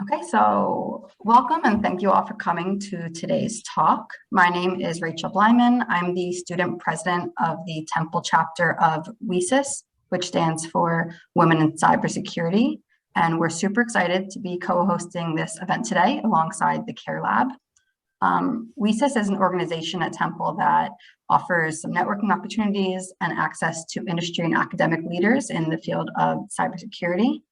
Okay, so welcome and thank you all for coming to today's talk. My name is Rachel Blyman. I'm the student president of the Temple chapter of WESIS, which stands for Women in Cybersecurity. And we're super excited to be co-hosting this event today alongside the CARE Lab. WESIS is an organization at Temple that offers some networking opportunities and access to industry and academic leaders in the field of cybersecurity.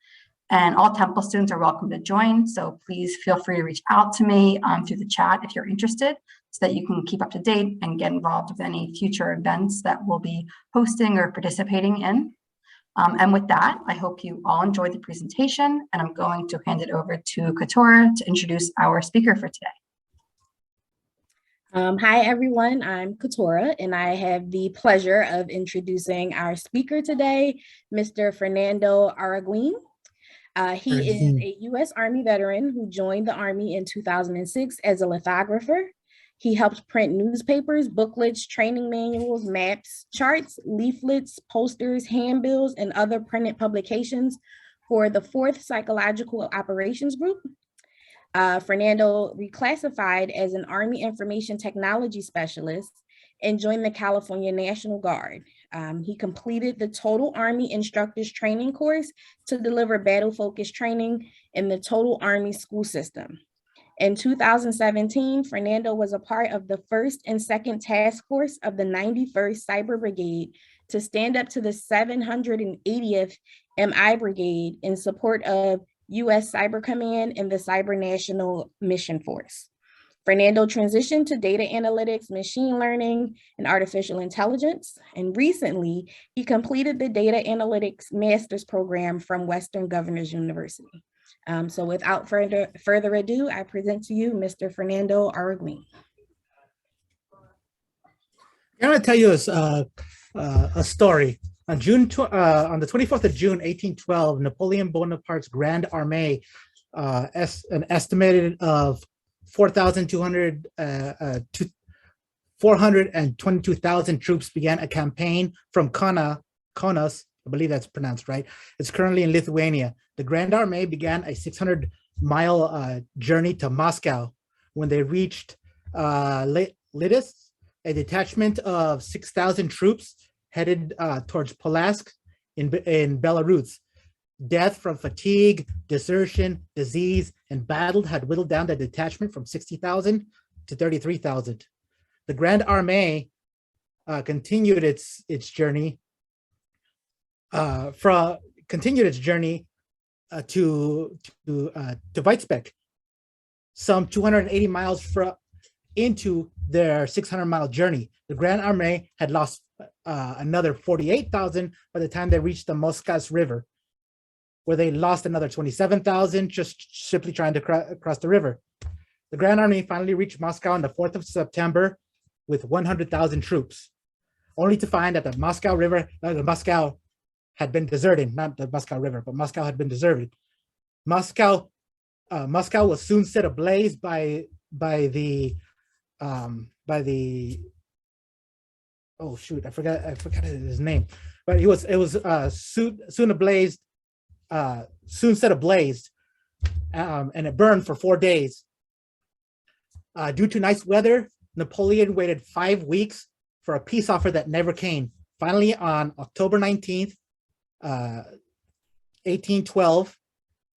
And all Temple students are welcome to join. So please feel free to reach out to me through the chat if you're interested so that you can keep up to date and get involved with any future events that we'll be hosting or participating in. And with that, I hope you all enjoyed the presentation, and I'm going to hand it over to Katora to introduce our speaker for today. Hi, everyone. I'm Katora, and I have the pleasure of introducing our speaker today, Mr. Fernando Arreguin. He is a U.S. Army veteran who joined the Army in 2006 as a lithographer. He helped print newspapers, booklets, training manuals, maps, charts, leaflets, posters, handbills, and other printed publications for the 4th Psychological Operations Group. Fernando reclassified as an Army Information Technology Specialist and joined the California National Guard. He completed the Total Army Instructors Training course to deliver battle-focused training in the Total Army school system. In 2017, Fernando was a part of the 1st and 2nd Task Force of the 91st Cyber Brigade to stand up to the 780th MI Brigade in support of U.S. Cyber Command and the Cyber National Mission Force. Fernando transitioned to data analytics, machine learning, and artificial intelligence. And recently, he completed the data analytics master's program from Western Governors University. So without further ado, I present to you Mr. Fernando Arreguin. I'm going to tell you a story. On the 24th of June, 1812, Napoleon Bonaparte's Grande Armée, an estimated of 422,000 troops began a campaign from Kaunas, I believe that's pronounced right. It's currently in Lithuania. The Grande Armée began a 600-mile journey to Moscow. When they reached Litis, a detachment of 6,000 troops headed towards Polotsk in Belarus. Death from fatigue, desertion, disease, and battle had whittled down the detachment from 60,000 to 33,000. The Grande Armée continued its journey to Weizsäck, some 280 miles into their 600-mile journey. The Grande Armée had lost another 48,000 by the time they reached the Moskaz River, where they lost another 27,000 just simply trying to cross the river. The Grand Army finally reached Moscow on the 4th of September with 100,000 troops, only to find that the Moscow had been deserted, not the Moscow River, but Moscow had been deserted. Moscow was soon set ablaze by the oh shoot, I forgot his name, but it was soon set ablaze, and it burned for 4 days. Due to nice weather, Napoleon waited 5 weeks for a peace offer that never came. Finally, on October 19th, 1812,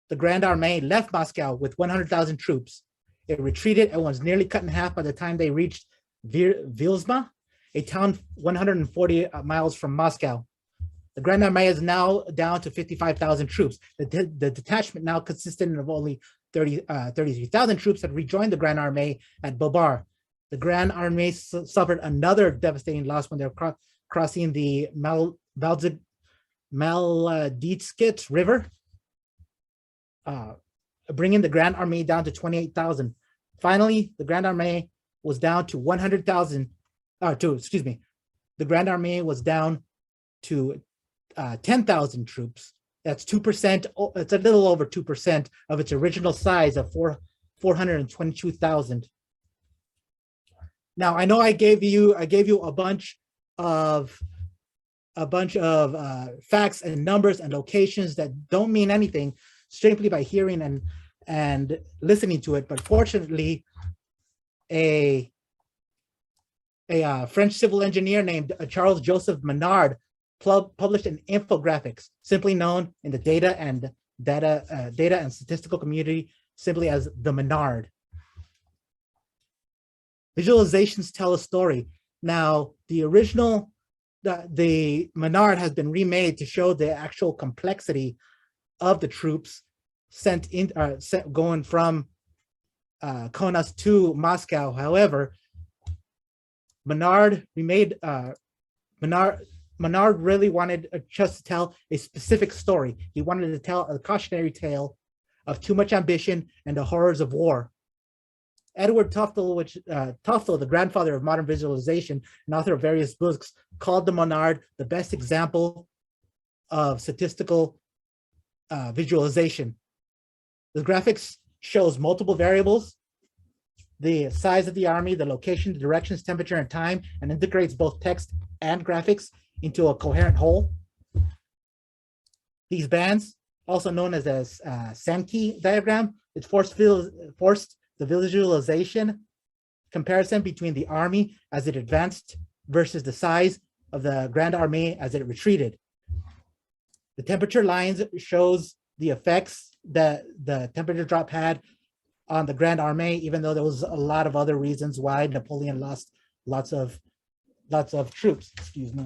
the Grande Armée left Moscow with 100,000 troops. It retreated and was nearly cut in half by the time they reached Vilsma, a town 140 miles from Moscow. The Grande Armée is now down to 55,000 troops. The detachment now consisted of only 33,000 troops that rejoined the Grande Armée at Bobar. The Grande Armée suffered another devastating loss when they were crossing the Malditskit River, bringing the Grande Armée down to 28,000. Finally, the Grande Armée was down to 100,000. The Grande Armée was down to 10,000 troops. That's 2%. It's a little over 2% of its original size of 422,000. Now, I know I gave you a bunch of facts and numbers and locations that don't mean anything simply by hearing and listening to it. But fortunately, a French civil engineer named Charles Joseph Menard published an infographics, simply known in the data and statistical community simply as the Menard. Visualizations tell a story. Now, the original, the Menard has been remade to show the actual complexity of the troops going from Kaunas to Moscow. However, Menard really wanted just to tell a specific story. He wanted to tell a cautionary tale of too much ambition and the horrors of war. Edward Tufte, the grandfather of modern visualization and author of various books, called the Menard the best example of statistical visualization. The graphics shows multiple variables, the size of the army, the location, the directions, temperature, and time, and integrates both text and graphics into a coherent whole. These bands, also known as a Sankey diagram, it forced the visualization comparison between the army as it advanced versus the size of the Grand Armée as it retreated. The temperature lines shows the effects that the temperature drop had on the Grand Armée, even though there was a lot of other reasons why Napoleon lost lots of troops. Excuse me.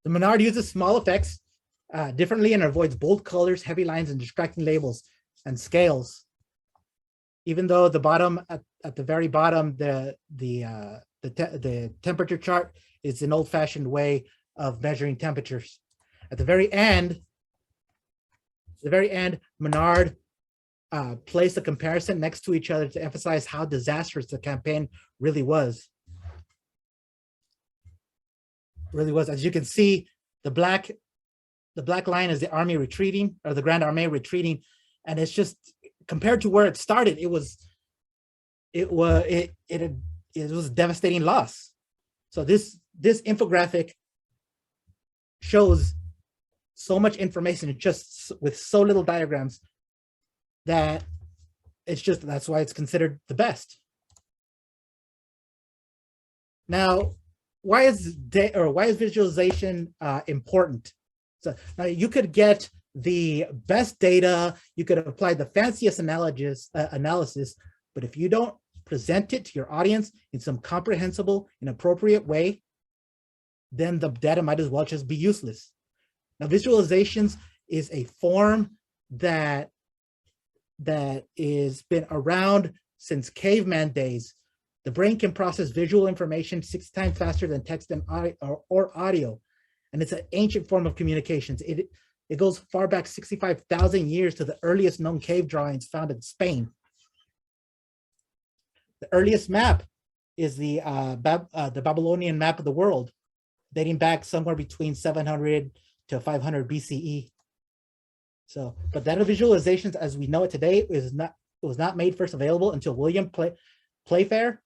The Menard uses small effects differently and avoids bold colors, heavy lines, and distracting labels and scales. Even though the bottom at the very bottom, the temperature chart is an old-fashioned way of measuring temperatures. At the very end, Menard placed a comparison next to each other to emphasize how disastrous the campaign really was. As you can see, the black line is the army retreating, or the Grand Armée retreating, and it's just compared to where it started, it was a devastating loss. So this infographic shows so much information just with so little diagrams that that's why it's considered the best. Now, why is visualization important? So now you could get the best data, you could apply the fanciest analysis, but if you don't present it to your audience in some comprehensible and appropriate way, then the data might as well just be useless. Now, visualizations is a form that is been around since caveman days. The brain can process visual information 6 times faster than text and audio, and it's an ancient form of communications. It goes far back 65,000 years to the earliest known cave drawings found in Spain. The earliest map is the Babylonian map of the world, dating back somewhere between 700 to 500 BCE. So, but data visualizations as we know it today was not made first available until William Playfair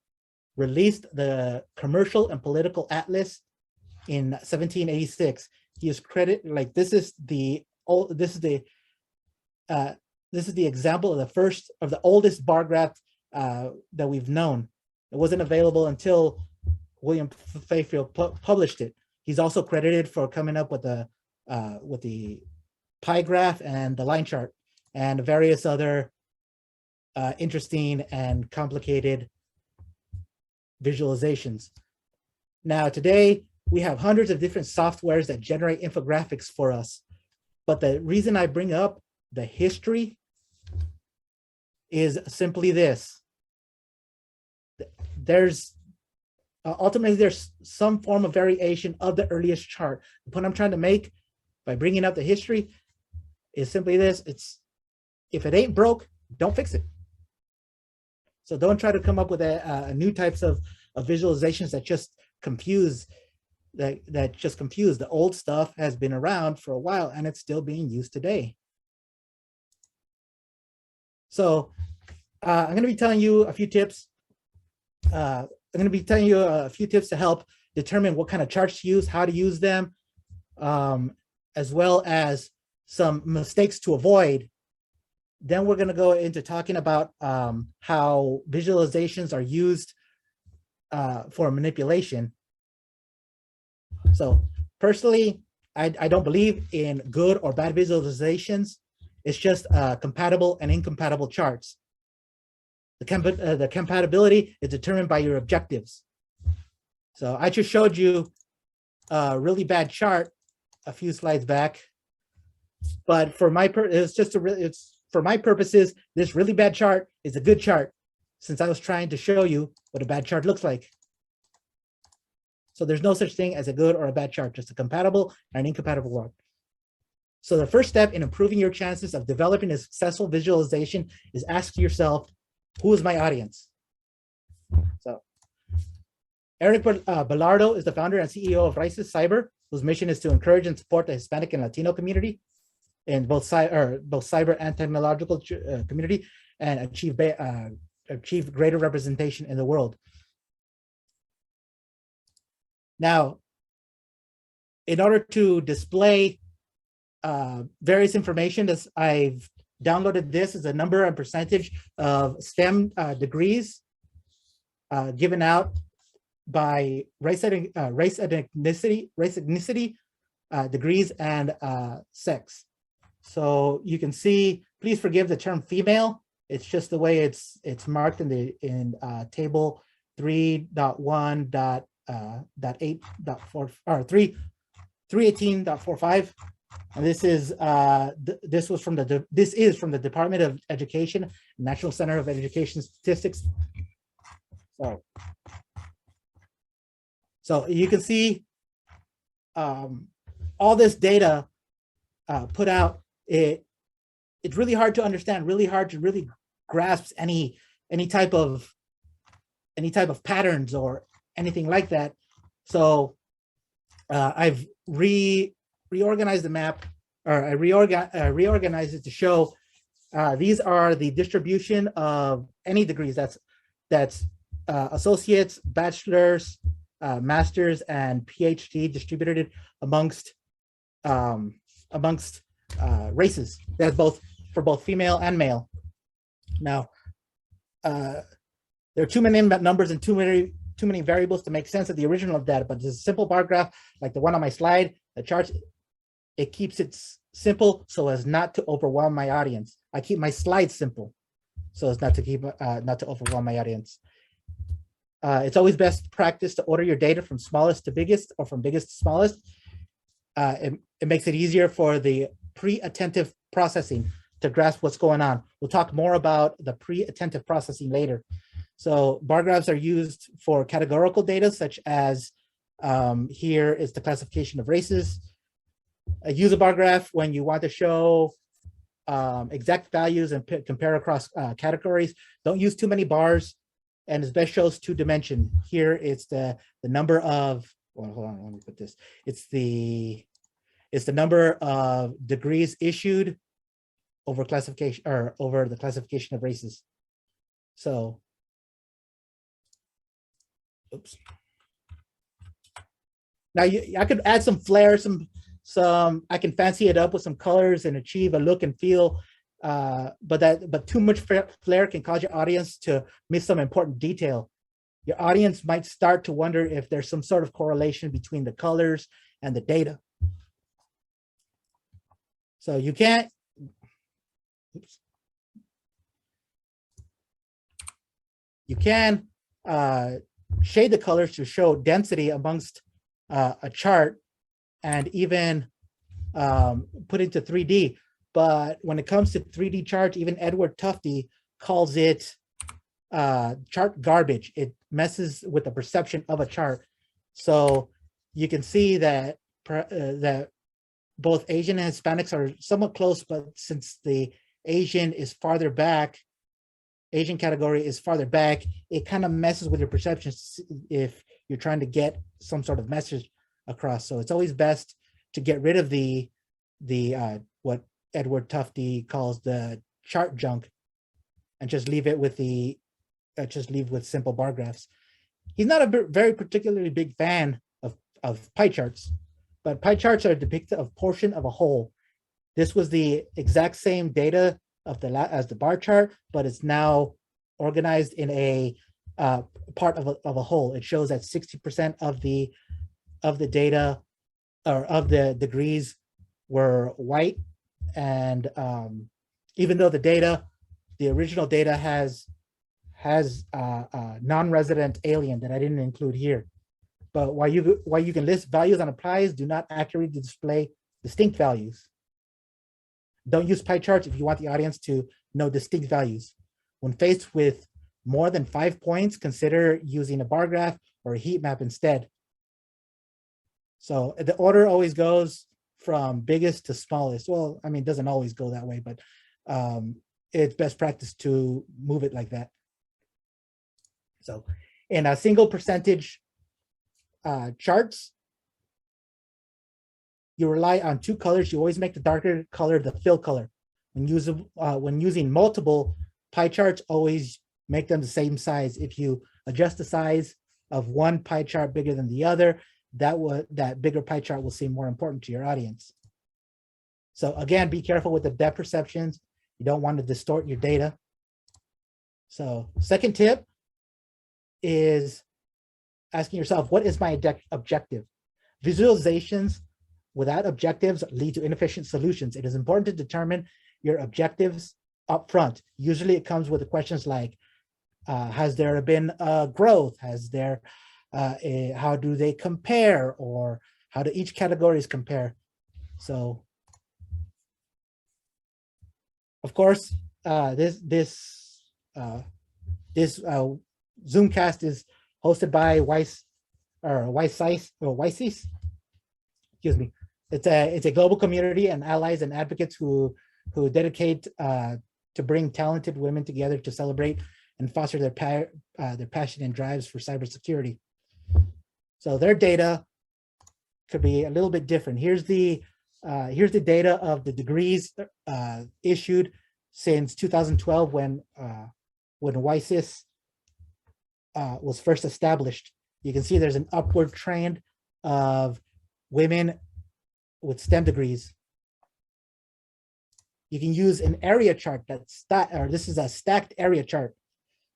released the Commercial and Political Atlas in 1786. He is credited this is the example of the oldest bar graph that we've known. It wasn't available until William Playfair published it. He's also credited for coming up with the pie graph and the line chart and various other interesting and complicated visualizations. Now, today, we have hundreds of different softwares that generate infographics for us. But the reason I bring up the history is simply this. Ultimately, there's some form of variation of the earliest chart. The point I'm trying to make by bringing up the history is simply this. If it ain't broke, don't fix it. So don't try to come up with new types of visualizations that just confuse. That just confuse. The old stuff has been around for a while and it's still being used today. So I'm going to be telling you a few tips. I'm going to be telling you a few tips to help determine what kind of charts to use, how to use them, as well as some mistakes to avoid. Then we're going to go into talking about how visualizations are used for manipulation. So personally, I don't believe in good or bad visualizations. It's just compatible and incompatible charts. The compatibility is determined by your objectives. So I just showed you a really bad chart a few slides back, but for my for my purposes, this really bad chart is a good chart, since I was trying to show you what a bad chart looks like. So there's no such thing as a good or a bad chart, just a compatible and an incompatible one. So the first step in improving your chances of developing a successful visualization is ask yourself, who is my audience? So Eric Belardo is the founder and CEO of Rises Cyber, whose mission is to encourage and support the Hispanic and Latino community in both cyber and technological community, and achieve greater representation in the world. Now, in order to display various information, I've downloaded this as a number and percentage of STEM degrees given out by race and ethnicity, degrees, and sex. So you can see, please forgive the term female. It's just the way it's marked in table 3.1.8.4 or 318.45. And this is from the Department of Education, National Center of Education Statistics. So you can see all this data put out. It's really hard to understand, really hard to really grasp any type of patterns or anything like that. So I've reorganized the map, or I reorganized it to show these are the distribution of any degrees. That's associates, bachelors, masters, and PhD distributed amongst races. That's for both female and male. Now, there are too many numbers and too many variables to make sense of the original data, but this simple bar graph, like the one on my slide, the charts, it keeps it simple so as not to overwhelm my audience. I keep my slides simple so as not to overwhelm my audience. It's always best practice to order your data from smallest to biggest, or from biggest to smallest. It makes it easier for the pre-attentive processing to grasp what's going on. We'll talk more about the pre-attentive processing later. So bar graphs are used for categorical data, such as here is the classification of races. Use a bar graph when you want to show exact values and compare across categories. Don't use too many bars, and it's best shows two dimension. Here it's the number of, well, hold on, let me put this. It's the number of degrees issued over classification, or over the classification of races. So, oops. Now I could add some flair, I can fancy it up with some colors and achieve a look and feel, but too much flair can cause your audience to miss some important detail. Your audience might start to wonder if there's some sort of correlation between the colors and the data. So you can't, oops. You can shade the colors to show density amongst a chart, and even put into 3D. But when it comes to 3D charts, even Edward Tufte calls it chart garbage. It messes with the perception of a chart. So you can see that that both Asian and Hispanics are somewhat close, but since the Asian is farther back, Asian category is farther back, it kind of messes with your perceptions if you're trying to get some sort of message across. So it's always best to get rid of the what Edward Tufte calls the chart junk, and just leave it with simple bar graphs. he's not a very particularly big fan of pie charts, but pie charts are depicted of portion of a whole. This was the exact same data as the bar chart, but it's now organized in a part of a whole. It shows that 60% of the data or of the degrees were white, and even though the original data has non-resident alien that I didn't include here, but while you can list values on a prize, do not accurately display distinct values. Don't use pie charts if you want the audience to know distinct values. When faced with more than 5 points, consider using a bar graph or a heat map instead. So the order always goes from biggest to smallest. Well, I mean, it doesn't always go that way, but it's best practice to move it like that. So in a single percentage charts, you rely on 2 colors. You always make the darker color the fill color. When using multiple pie charts, always make them the same size. If you adjust the size of one pie chart bigger than the other, that bigger pie chart will seem more important to your audience. So again, be careful with the depth perceptions. You don't want to distort your data. So second tip is asking yourself, what is my objective? Visualizations without objectives lead to inefficient solutions. It is important to determine your objectives up front. Usually it comes with the questions like, has there been growth? Has there, how do they compare? Or how do each categories compare? So, of course, this Zoomcast is hosted by WISES. Excuse me. It's a global community and allies and advocates who dedicate to bring talented women together to celebrate and foster their passion and drives for cybersecurity. So their data could be a little bit different. Here's the data of the degrees issued since 2012 when WISES was first established. You can see there's an upward trend of women with STEM degrees. You can use an area chart this is a stacked area chart.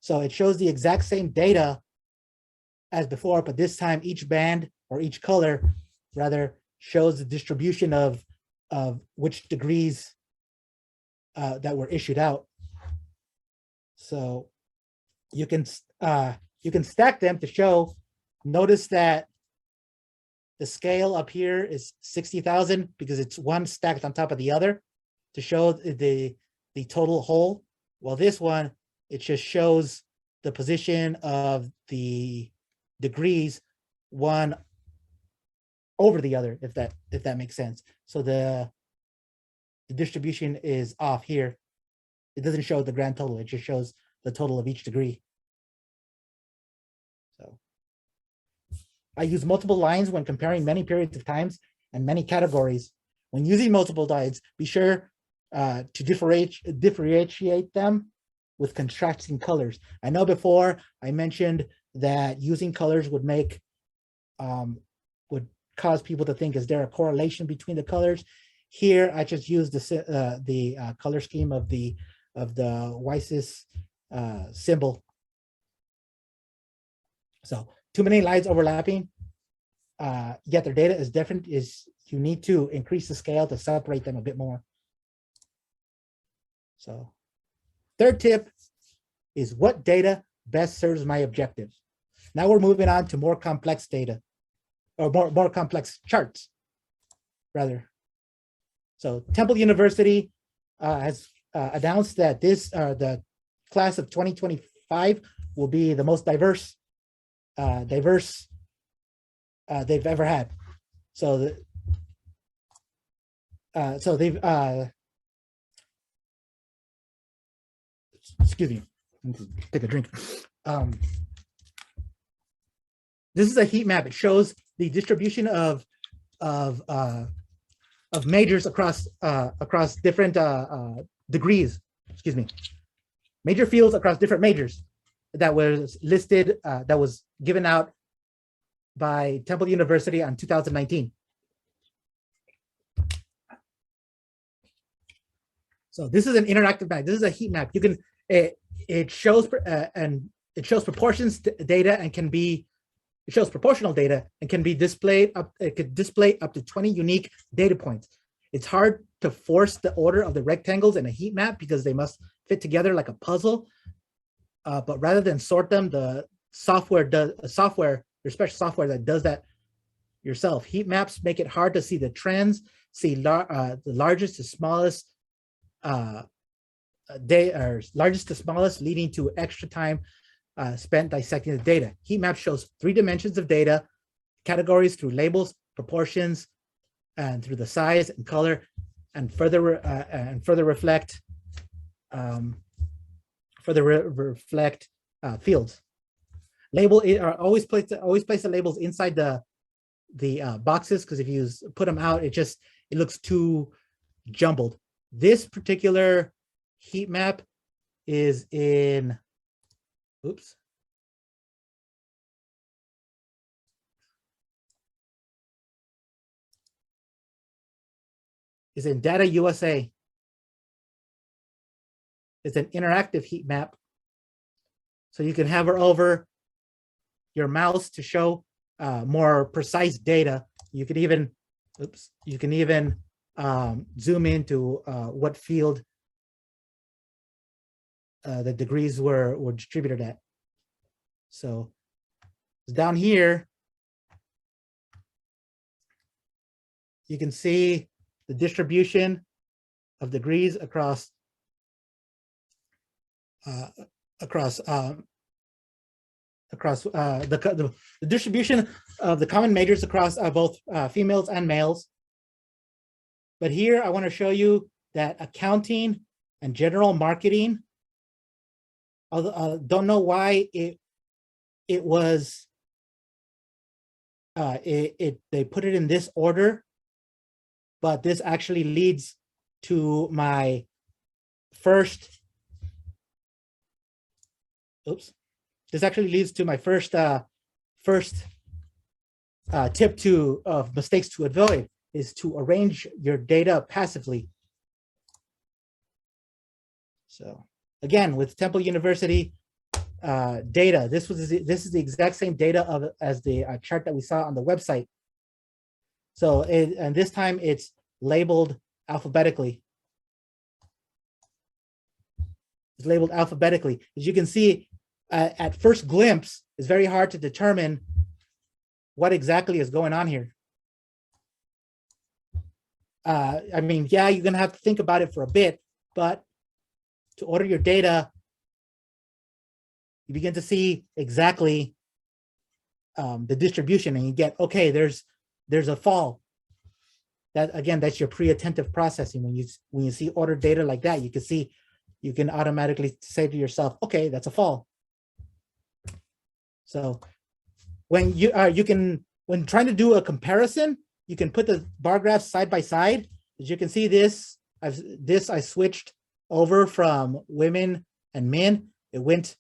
So it shows the exact same data as before, but this time each band or each color rather shows the distribution of which degrees that were issued out. So you can stack them to show. Notice that the scale up here is 60,000 because it's one stacked on top of the other to show the total whole. Well, this one, it just shows the position of the degrees one over the other, if that makes sense. So the distribution is off here. It doesn't show the grand total. It just shows the total of each degree. So I use multiple lines when comparing many periods of times and many categories. When using multiple lines, be sure to differentiate them with contrasting colors. I know before I mentioned that using colors would cause people to think, is there a correlation between the colors? Here, I just used the color scheme of the WISES symbol. So too many lines overlapping, yet their data is different. You need to increase the scale to separate them a bit more. So third tip is what data best serves my objective. Now we're moving on to more complex data, or more complex charts, rather. So Temple University has announced that the class of 2025 will be the most diverse they've ever had. So they've excuse me, take a drink. This is a heat map. It shows the distribution of majors across different degrees. Excuse me, major fields across different majors. that was listed, that was given out by Temple University on 2019. So this is an interactive map. This is a heat map. You can it shows proportions data and can be it shows proportional data and can be displayed up. It could display up to 20 unique data points. It's hard to force the order of the rectangles in a heat map because they must fit together like a puzzle. But rather than sort them, the software does there's special software that does that yourself. Heat maps make it hard to see the trends, see the largest to smallest largest to smallest, leading to extra time spent dissecting the data. Heat map shows 3 dimensions of data, categories through labels, proportions, and through the size and color, and further reflect fields. Always place the labels inside the boxes, because if you put them out, it looks too jumbled. This particular heat map is in, is in Data USA. It's an interactive heat map. So you can hover over your mouse to show more precise data. You could even, zoom into what field the degrees were distributed at. So down here, you can see the distribution of degrees across the distribution of the common majors across both females and males. But here I want to show you that accounting and general marketing, don't know why they put it in this order, but this actually leads to my first tip of mistakes to avoid, is to arrange your data passively. So again, with Temple University data, this is the exact same data as the chart that we saw on the website. So and this time it's labeled alphabetically. It's labeled alphabetically. As you can see, at first glimpse, it's very hard to determine what exactly is going on here. I mean, yeah, you're gonna have to think about it for a bit, but to order your data, you begin to see exactly the distribution, and you get, okay, there's a fall. That again, that's your pre-attentive processing. When you see ordered data like that, you can automatically say to yourself, okay, that's a fall. So when when trying to do a comparison, you can put the bar graphs side by side. As you can see, I switched over from women and men. It went.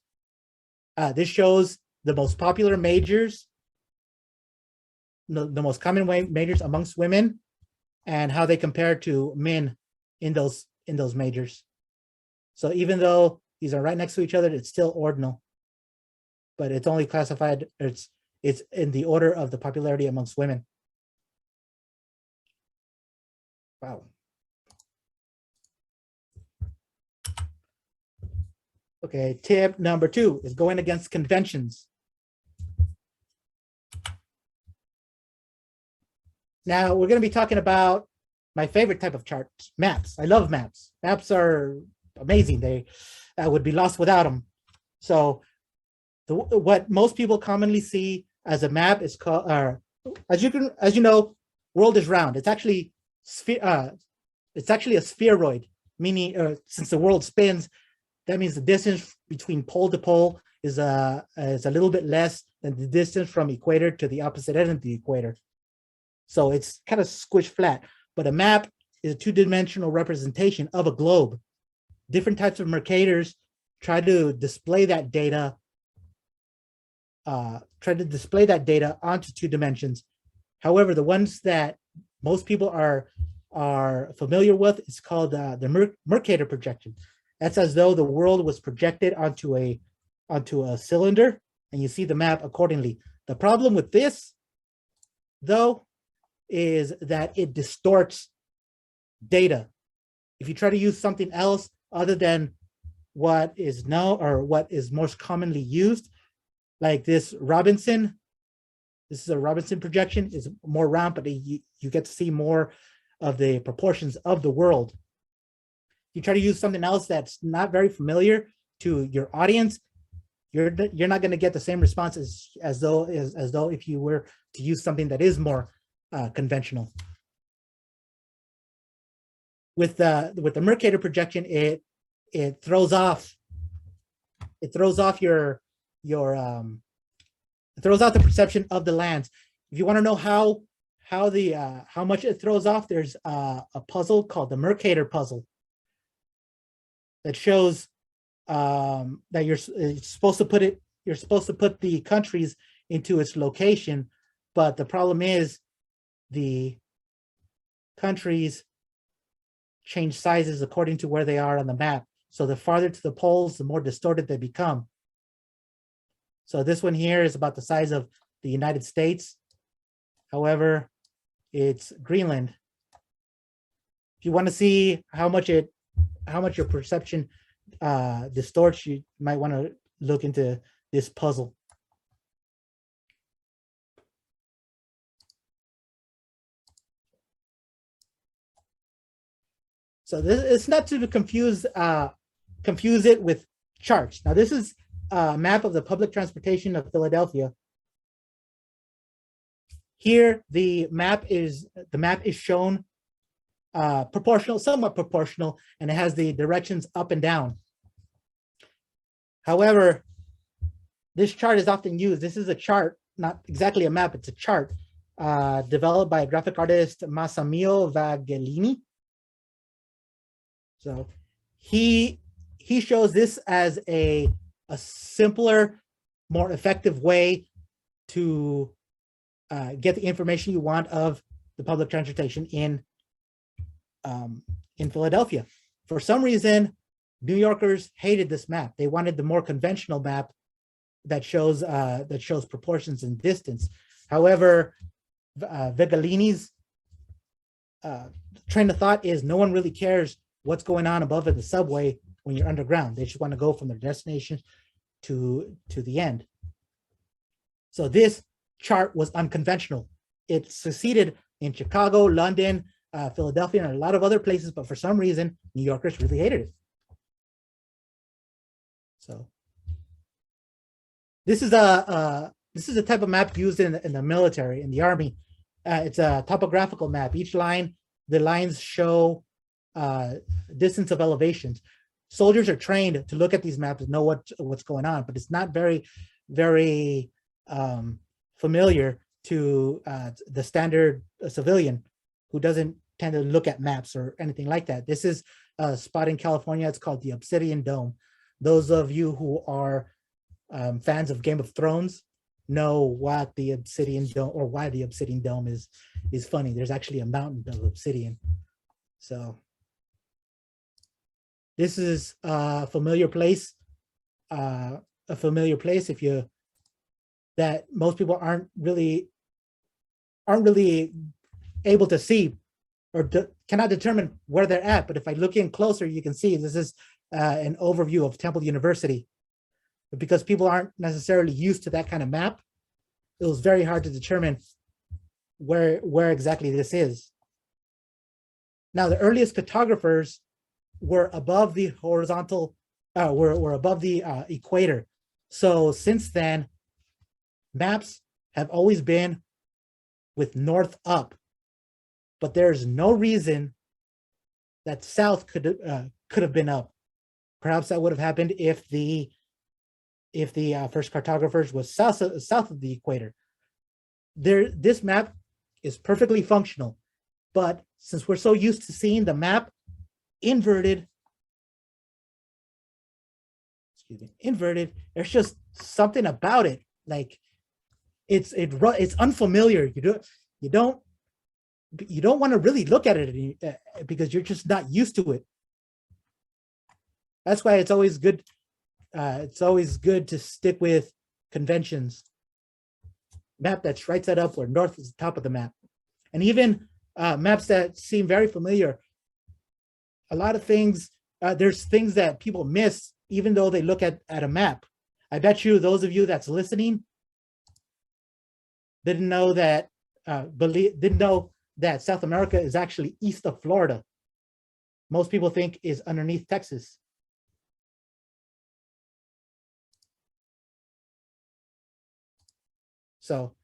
This shows the most popular majors, the most common majors amongst women, and how they compare to men in those majors. So even though these are right next to each other, it's still ordinal, but it's only classified. It's in the order of the popularity amongst women. Wow. Okay, tip number 2 is going against conventions. Now we're going to be talking about my favorite type of charts, maps. I love maps. Maps are amazing. I would be lost without them. So what most people commonly see as a map is called, as you know, world is round. It's actually a spheroid, meaning since the world spins, that means the distance between pole to pole is a little bit less than the distance from equator to the opposite end of the equator. So it's kind of squished flat. But a map is a 2-dimensional representation of a globe. Different types of mercators try to display that data try to display that data onto 2 dimensions. However, the ones that most people are familiar with is called the Mercator projection. That's as though the world was projected onto a cylinder, and you see the map accordingly. The problem with this, though, is that it distorts data. If you try to use something else other than what is known or what is most commonly used, like this is a Robinson projection, is more round, but you get to see more of the proportions of the world. You try to use something else that's not very familiar to your audience, you're not going to get the same response as though if you were to use something that is more conventional. With the Mercator projection, it throws off the perception of the lands. If you want to know how much it throws off, there's a puzzle called the Mercator puzzle that shows that you're supposed to put the countries into its location, but the problem is the countries change sizes according to where they are on the map. So the farther to the poles, the more distorted they become. So this one here is about the size of the United States. However, it's Greenland. If you want to see how much your perception distorts, you might want to look into this puzzle. So this is not to confuse it with charts. Now this is a map of the public transportation of Philadelphia. Here the map is shown somewhat proportional, and it has the directions up and down. However, this chart is often used. This is a chart, not exactly a map, it's a chart developed by graphic artist Massimiliano Vagellini. So he shows this as a simpler, more effective way to get the information you want of the public transportation in Philadelphia. For some reason, New Yorkers hated this map. They wanted the more conventional map that shows proportions and distance. However, Vagellini's train of thought is no one really cares what's going on above in the subway when you're underground. They just want to go from their destination to the end. So this chart was unconventional. It succeeded in Chicago, London, Philadelphia, and a lot of other places, but for some reason, New Yorkers really hated it. So this is a type of map used in the military, in the Army. It's a topographical map. Each line, the lines show distance of elevations. Soldiers are trained to look at these maps and know what's going on, but it's not very familiar to the standard civilian who doesn't tend to look at maps or anything like that. This is a spot in California. It's called the Obsidian Dome. Those of you who are fans of Game of Thrones know what the Obsidian Dome, or why the Obsidian Dome is funny. There's actually a mountain of obsidian. So this is a familiar place. That most people aren't really able to see or cannot determine where they're at. But if I look in closer, you can see this is an overview of Temple University. But because people aren't necessarily used to that kind of map, it was very hard to determine where exactly this is. Now, the earliest cartographers were above the horizontal, were above the equator. So since then, maps have always been with north up, but there's no reason that south could have been up. Perhaps that would have happened if the first cartographers was south of the equator. This map is perfectly functional, but since we're so used to seeing the map inverted, there's just something about it like it's unfamiliar. You don't want to really look at it because you're just not used to it. That's why it's always good. It's always good to stick with conventions. Map that's right side up where north is the top of the map. And even maps that seem very familiar, a lot of things, there's things that people miss even though they look at a map. I bet you those of you that's listening didn't know that South America is actually east of Florida. Most people think is underneath Texas. So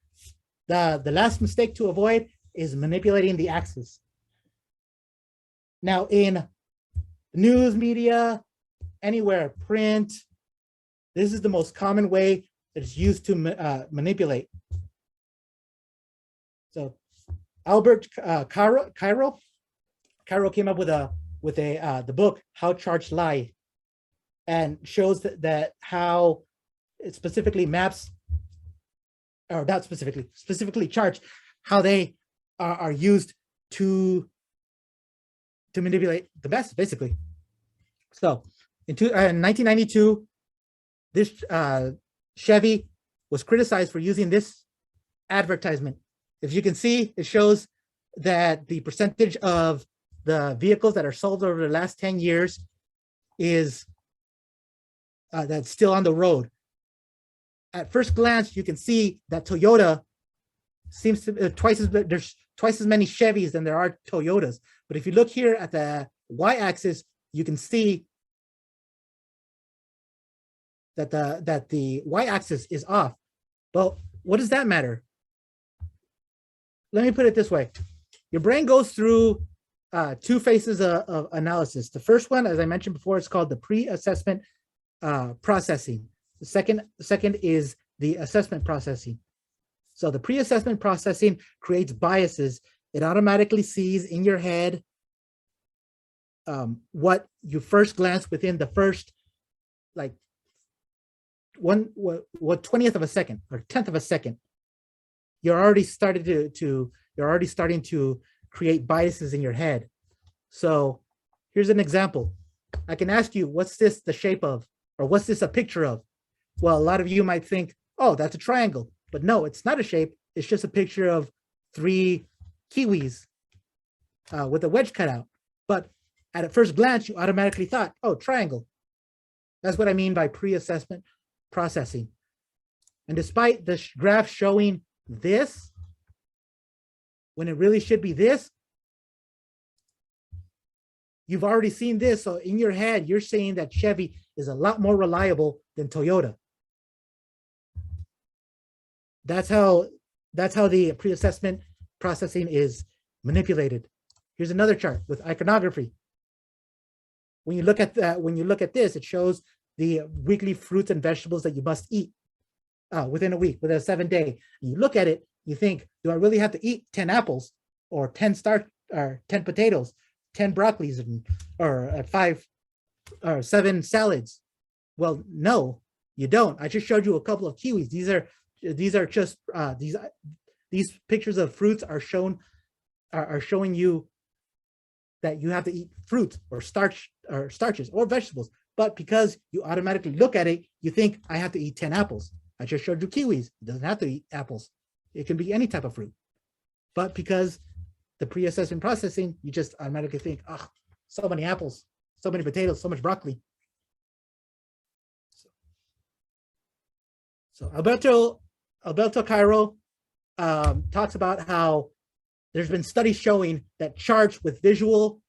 the last mistake to avoid is manipulating the axis. Now in news media, anywhere, print, this is the most common way that it's used to manipulate. So Albert Cairo came up with the book How Charts Lie, and shows that how it specifically maps, or not specifically charts, how they are used to manipulate the best, basically. So in 1992, this Chevy was criticized for using this advertisement. If you can see, it shows that the percentage of the vehicles that are sold over the last 10 years is that's still on the road. At first glance, you can see that Toyota seems to there's twice as many Chevys than there are Toyotas. But if you look here at the y-axis, you can see that the y-axis is off. Well, what does that matter? Let me put it this way. Your brain goes through two phases of analysis. The first one, as I mentioned before, is called the pre-assessment processing. The second is the assessment processing. So the pre-assessment processing creates biases. It automatically sees in your head what you first glance within the first, like, what 20th of a second or 10th of a second. You're already starting to create biases in your head. So here's an example. I can ask you, what's this the shape of, or what's this a picture of? Well, a lot of you might think, oh, that's a triangle. But no, it's not a shape. It's just a picture of 3 kiwis with a wedge cut out. But at a first glance, you automatically thought, oh, triangle. That's what I mean by pre-assessment processing. And despite the graph showing this, when it really should be this, you've already seen this. So in your head, you're saying that Chevy is a lot more reliable than Toyota. That's how the pre-assessment processing is manipulated. Here's another chart with iconography. When you look at this, it shows the weekly fruits and vegetables that you must eat within a week, within a 7-day. You look at it, you think, do I really have to eat 10 apples or 10 potatoes, 10 broccolis, or 5 or 7 salads? Well, no, you don't. I just showed you a couple of kiwis. These are just these pictures of fruits are showing you that you have to eat fruits or starches or vegetables. But because you automatically look at it, you think I have to eat 10 apples. I just showed you kiwis. It doesn't have to eat apples. It can be any type of fruit. But because the pre-assessment processing, you just automatically think, oh, so many apples, so many potatoes, so much broccoli. So Alberto Cairo talks about how there's been studies showing that charts with visuals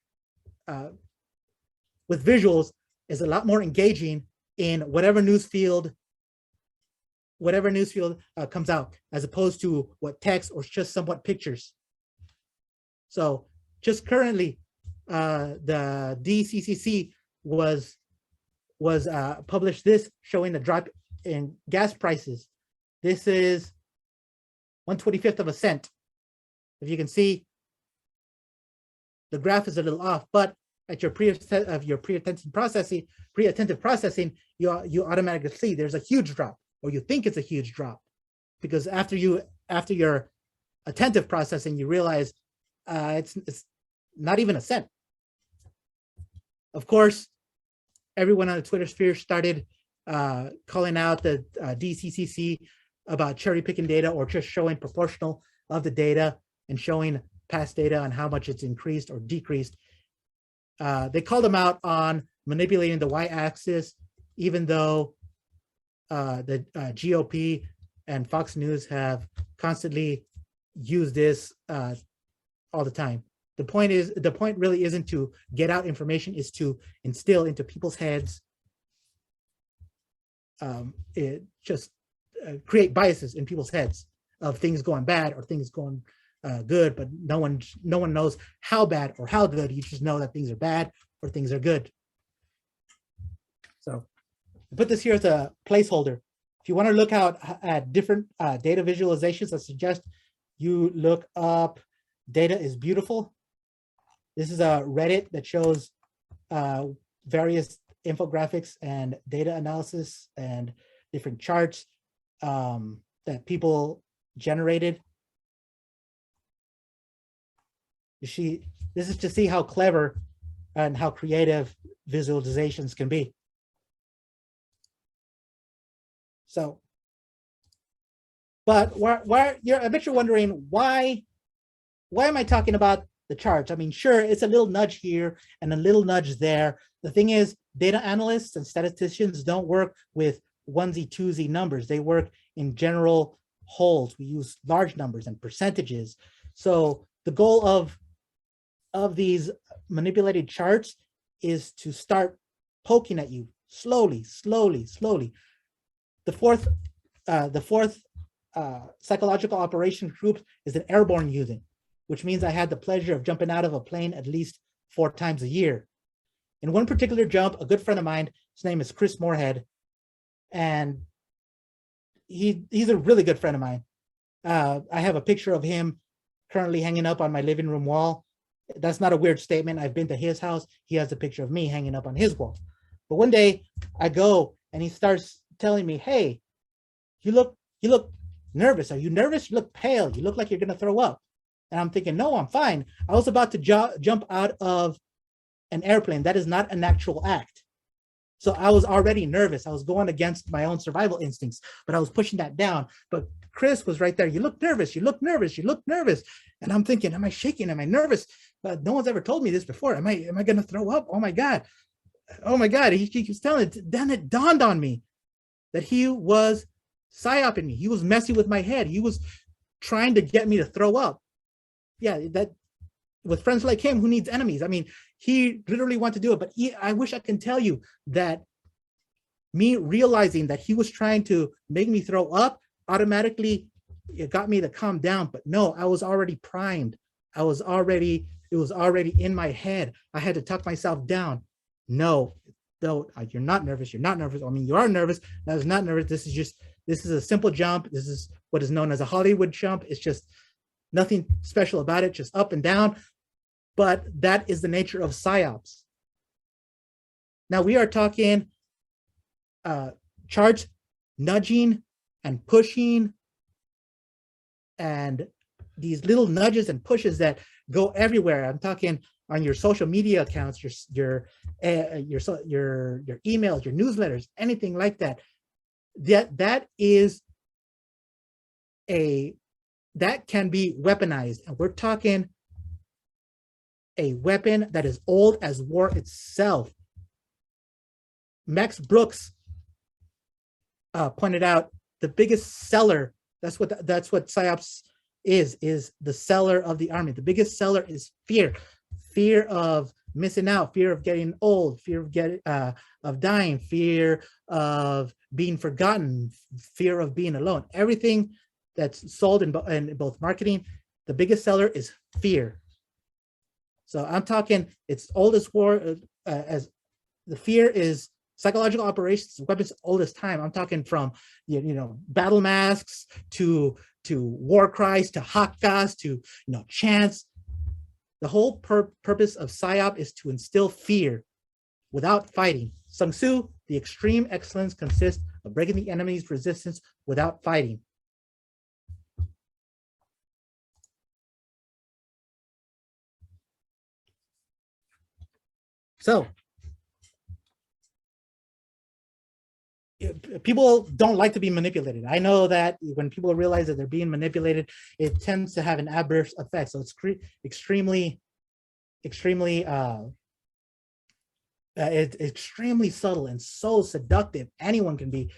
is a lot more engaging in whatever news field comes out, as opposed to what text or just somewhat pictures. So just currently, the DCCC was published this showing the drop in gas prices. This is 1/25th of a cent. If you can see, the graph is a little off, but at your pre-attentive processing, you automatically see there's a huge drop, or you think it's a huge drop. because after your attentive processing, you realize it's not even a cent. Of course, everyone on the Twitter sphere started calling out the DCCC about cherry picking data or just showing proportional of the data and showing past data on how much it's increased or decreased. They called them out on manipulating the y-axis, even though the GOP and Fox News have constantly used this all the time. The point really isn't to get out information, is to instill into people's heads, create biases in people's heads of things going bad or things going good, but no one knows how bad or how good. You just know that things are bad or things are good. So I put this here as a placeholder. If you want to look out at different data visualizations, I suggest you look up Data is Beautiful. This is a Reddit that shows various infographics and data analysis and different charts that people generated. This is to see how clever and how creative visualizations can be. So, but I bet you're wondering why am I talking about the charts? I mean, sure, it's a little nudge here and a little nudge there. The thing is, data analysts and statisticians don't work with onesie twosie numbers. They work in general wholes. We use large numbers and percentages. So the goal of these manipulated charts is to start poking at you slowly, slowly, slowly. The fourth psychological operations group is an airborne unit, which means I had the pleasure of jumping out of a plane at least 4 times a year. In one particular jump, a good friend of mine, his name is Chris Moorhead, and he's a really good friend of mine. I have a picture of him currently hanging up on my living room wall. That's not a weird statement. I've been to his house. He has a picture of me hanging up on his wall. But one day I go and he starts telling me, "Hey, you look nervous. Are you nervous? You look pale. You look like you're gonna throw up." And I'm thinking, no, I'm fine. I was about to jump out of an airplane. That is not an actual act. So I was already nervous. I was going against my own survival instincts, but I was pushing that down. But Chris was right there. "You look nervous. You look nervous. You look nervous." And I'm thinking, am I shaking? Am I nervous? But no one's ever told me this before. Am I going to throw up? Oh my God. Oh my God. He keeps telling it. Then it dawned on me that he was psyoping me. He was messing with my head. He was trying to get me to throw up. Yeah, that with friends like him, who needs enemies? I mean, he literally wanted to do it, but I wish I can tell you that me realizing that he was trying to make me throw up automatically, it got me to calm down. But no, I was already primed. It was already in my head. I had to tuck myself down. No, you're not nervous. You're not nervous. I mean, you are nervous. I was not nervous. This is a simple jump. This is what is known as a Hollywood jump. It's just nothing special about it, just up and down. But that is the nature of psyops. Now we are talking charts, nudging and pushing, and these little nudges and pushes that go everywhere. I'm talking on your social media accounts, your emails, your newsletters, anything like that. That can be weaponized, and we're talking a weapon that is old as war itself. Max Brooks pointed out the biggest seller. That's what psyops is the seller of the army. The biggest seller is fear of missing out, fear of getting old, fear of dying, fear of being forgotten, fear of being alone. Everything that's sold in both marketing, the biggest seller is fear. So I'm talking, it's oldest war, as the fear is psychological operations, weapons oldest time. I'm talking from battle masks to war cries to hakkas to chants. The whole purpose of psyop is to instill fear without fighting. Sun Tzu, the extreme excellence consists of breaking the enemy's resistance without fighting. So people don't like to be manipulated. I know that when people realize that they're being manipulated, it tends to have an adverse effect. So it's extremely it's extremely subtle and so seductive. Anyone can be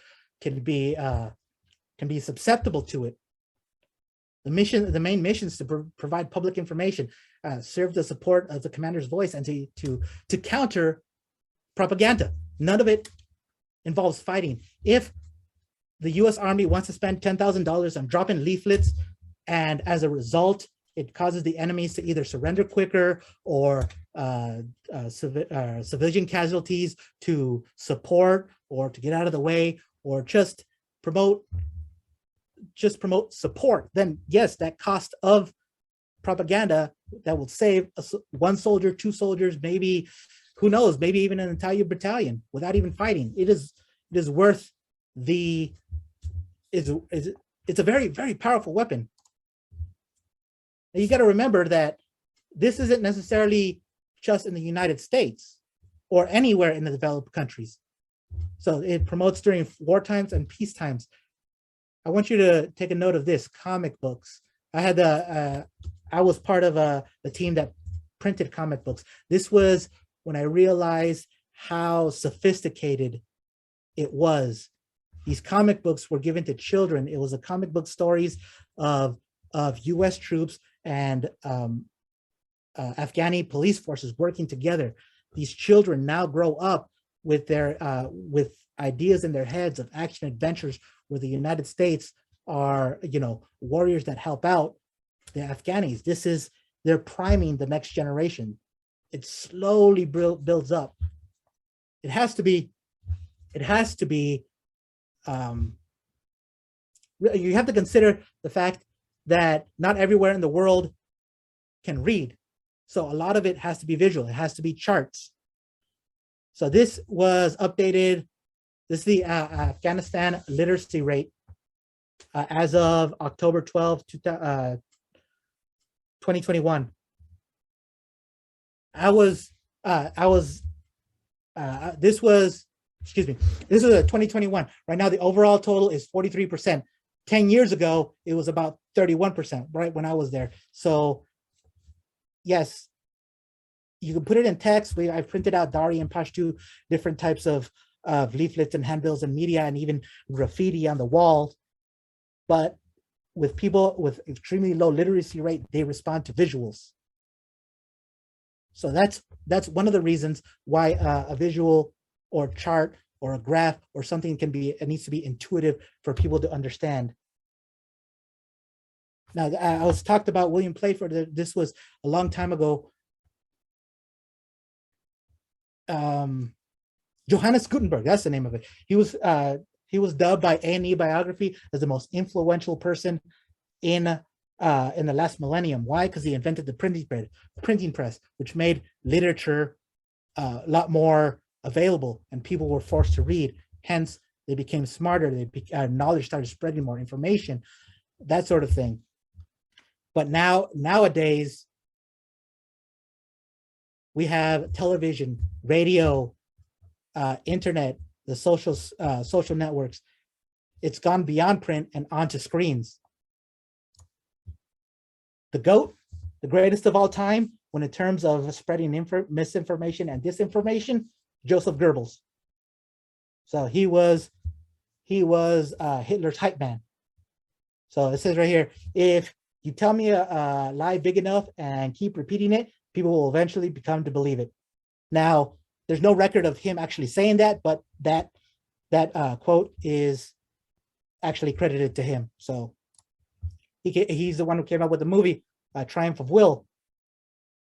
susceptible to it. The main mission is to provide public information, serve the support of the commander's voice, and to counter propaganda. None of it involves fighting. If the U.S. Army wants to spend $10,000 on dropping leaflets, and as a result, it causes the enemies to either surrender quicker or civilian casualties to support or to get out of the way or just promote support, then yes, that cost of propaganda that will save one soldier, two soldiers, maybe, who knows, maybe even an entire battalion without even fighting. It is worth it's a very, very powerful weapon. And you got to remember that this isn't necessarily just in the United States or anywhere in the developed countries. So it promotes during war times and peace times. I want you to take a note of this: comic books. I was part of the team that printed comic books. This was when I realized how sophisticated it was. These comic books were given to children. It was a comic book stories of U.S. troops and Afghani police forces working together. These children now grow up with their with ideas in their heads of action adventures where the United States are, warriors that help out the Afghanis. They're priming the next generation. It slowly builds up. It has to be, you have to consider the fact that not everywhere in the world can read. So a lot of it has to be visual. It has to be charts. So this was updated. This is the Afghanistan literacy rate as of October 12, 2021. This was a 2021. Right now, the overall total is 43%. 10 years ago, it was about 31%, right, when I was there. So yes, you can put it in text. I printed out Dari and Pashto, different types of leaflets and handbills and media and even graffiti on the walls. But with people with extremely low literacy rate, they respond to visuals. So that's one of the reasons why a visual or chart or a graph or something it needs to be intuitive for people to understand. Now, I was talked about William Playford. This was a long time ago. Johannes Gutenberg, that's the name of it. He was dubbed by A&E Biography as the most influential person in the last millennium. Why? Because he invented the printing press, which made literature a lot more available, and people were forced to read. Hence, they became smarter. Knowledge started spreading, more information, that sort of thing. But nowadays, we have television, radio, internet, the social networks. It's gone beyond print and onto screens. The GOAT, the greatest of all time, when in terms of spreading misinformation and disinformation, Joseph Goebbels. So he was Hitler's hype man. So it says right here, if you tell me a lie big enough and keep repeating it, people will eventually become to believe it. Now, there's no record of him actually saying that, but that quote is actually credited to him. So he's the one who came up with the movie Triumph of Will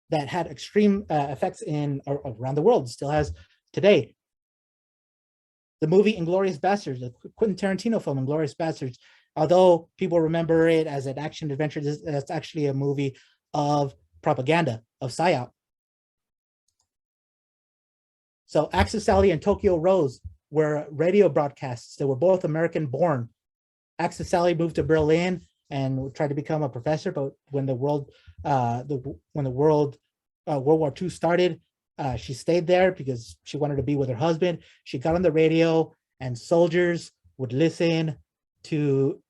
that had extreme effects around the world, still has today. The movie Inglourious Basterds, the Quentin Tarantino film Inglourious Basterds, although people remember it as an action adventure, that's actually a movie of propaganda, of PSYOP. So Axis Sally and Tokyo Rose were radio broadcasts that were both American born. Axis Sally moved to Berlin and tried to become a professor, but when World War II started, She stayed there because she wanted to be with her husband. She got on the radio, and soldiers would listen to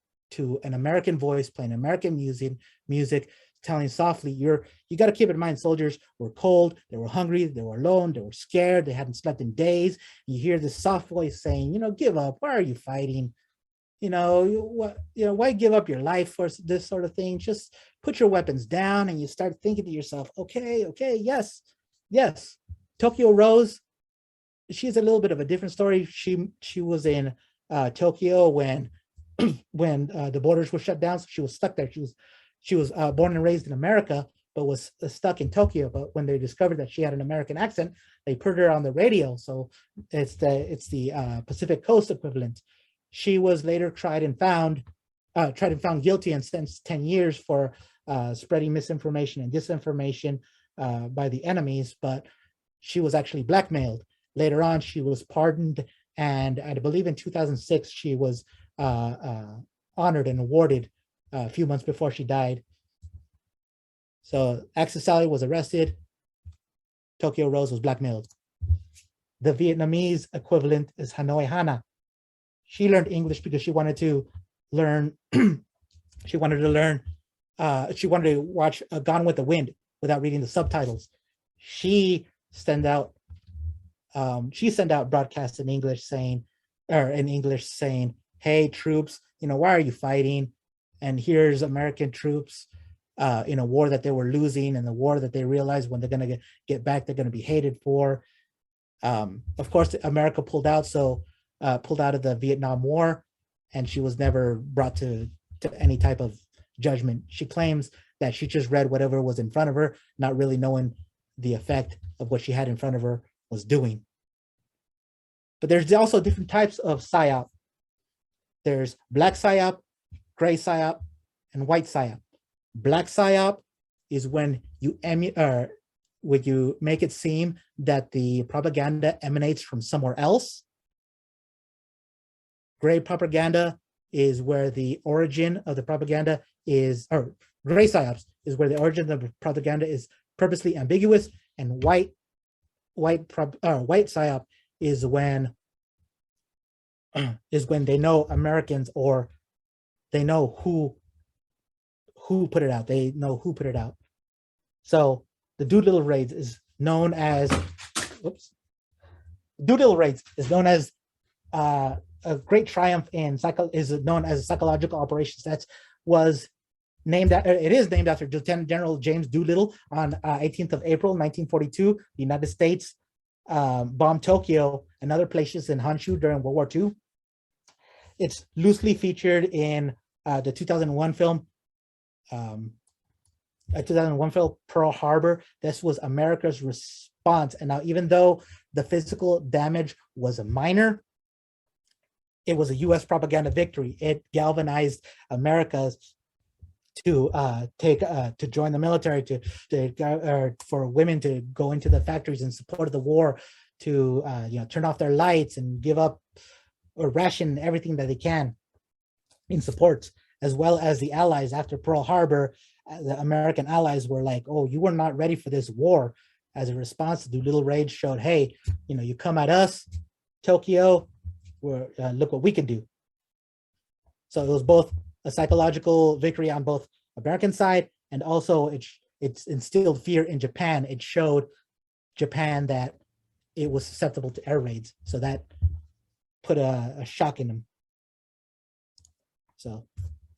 an American voice playing American music, telling softly, you got to keep in mind, soldiers were cold, they were hungry, they were alone, they were scared, they hadn't slept in days. You hear this soft voice saying, give up. Why are you fighting? Why give up your life for this sort of thing? Just put your weapons down. And you start thinking to yourself, okay, yes. Tokyo Rose, she's a little bit of a different story. She was in Tokyo when the borders were shut down, so she was stuck there. She was born and raised in America, but was stuck in Tokyo. But when they discovered that she had an American accent, they put her on the radio. So it's the Pacific Coast equivalent. She was later tried and found guilty and sentenced 10 years for spreading misinformation and disinformation by the enemies, but she was actually blackmailed. Later on, she was pardoned, and I believe in 2006, she was honored and awarded a few months before she died. So Access Sally was arrested. Tokyo Rose was blackmailed. The Vietnamese equivalent is Hanoi Hana. She learned English because she wanted to learn. She wanted to watch Gone with the Wind without reading the subtitles. She sent out broadcasts in English saying, "Hey troops, why are you fighting? And here's American troops in a war that they were losing, and the war that they realized when they're going to get back, they're going to be hated for." Of course, America pulled out of the Vietnam War, and she was never brought to any type of judgment. She claims that she just read whatever was in front of her, not really knowing the effect of what she had in front of her was doing. But there's also different types of PSYOP. There's black PSYOP, gray PSYOP, and white PSYOP. Black PSYOP is when you make it seem that the propaganda emanates from somewhere else. Gray propaganda is where the origin of the propaganda is, or gray PSYOPs is where the origin of the propaganda is purposely ambiguous, and white PSYOP is when they know Americans, or they know who put it out. They know who put it out. So the Doolittle raids is known as a great triumph is known as a psychological operations that was named after, it is named after Lieutenant General James Doolittle. On 18th of April 1942, the United States bombed Tokyo and other places in Honshu during World War II. It's loosely featured in the 2001 film Pearl Harbor. This was America's response. And now, even though the physical damage was minor, it was a U.S. propaganda victory. It galvanized America to join the military, for women to go into the factories in support of the war, to turn off their lights and give up or ration everything that they can in support, as well as the Allies. After Pearl Harbor, the American allies were like, "Oh, you were not ready for this war." As a response, the Doolittle raid showed, "Hey, you come at us, Tokyo, look what we can do." So it was both a psychological victory on both American side, and also it's instilled fear in Japan. It showed Japan that it was susceptible to air raids. So that put a shock in them. So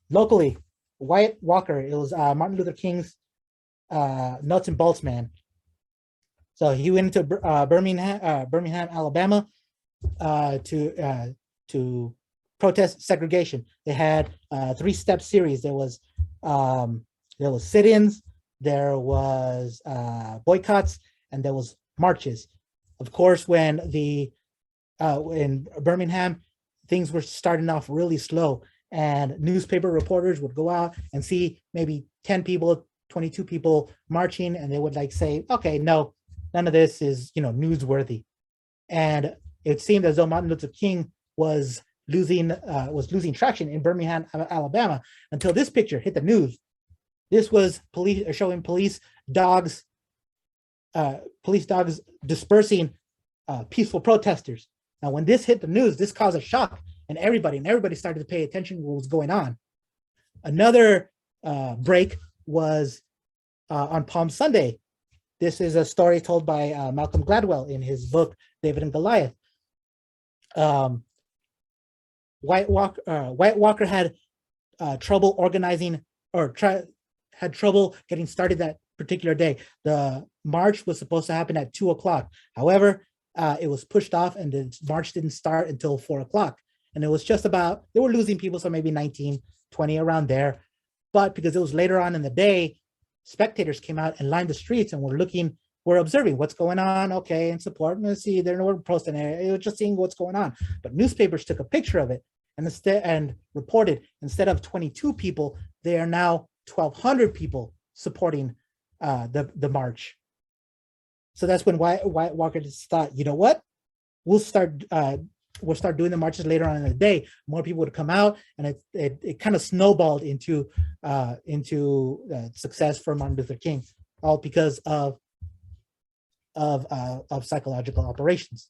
locally, Wyatt Walker, it was Martin Luther King's nuts and bolts man. So he went into Birmingham, Alabama, to protest segregation. They had a 3-step series. There was sit-ins, there was boycotts, and there was marches. Of course, when in Birmingham, things were starting off really slow, and newspaper reporters would go out and see maybe 10 people, 22 people marching, and they would say, "Okay, no, none of this is newsworthy." And it seemed as though Martin Luther King was losing traction in Birmingham, Alabama, until this picture hit the news. This was police showing police dogs police dogs dispersing peaceful protesters. Now, when this hit the news, this caused a shock, and everybody started to pay attention to what was going on. Another break was on Palm Sunday. This is a story told by Malcolm Gladwell in his book, David and Goliath. White Walker had trouble organizing had trouble getting started that particular day. The march was supposed to happen at 2 o'clock. However, it was pushed off and the march didn't start until 4 o'clock. And it was just about, they were losing people, so maybe 19, 20 around there. But because it was later on in the day, spectators came out and lined the streets and were observing what's going on, okay, and support. And see, they're not posting it. It was just seeing what's going on. But newspapers took a picture of it and reported, instead of 22 people, they are now 1,200 people supporting the march. So that's when White Walker just thought, you know what, we'll start doing the marches later on in the day. More people would come out, and it kind of snowballed into success for Martin Luther King, all because of psychological operations.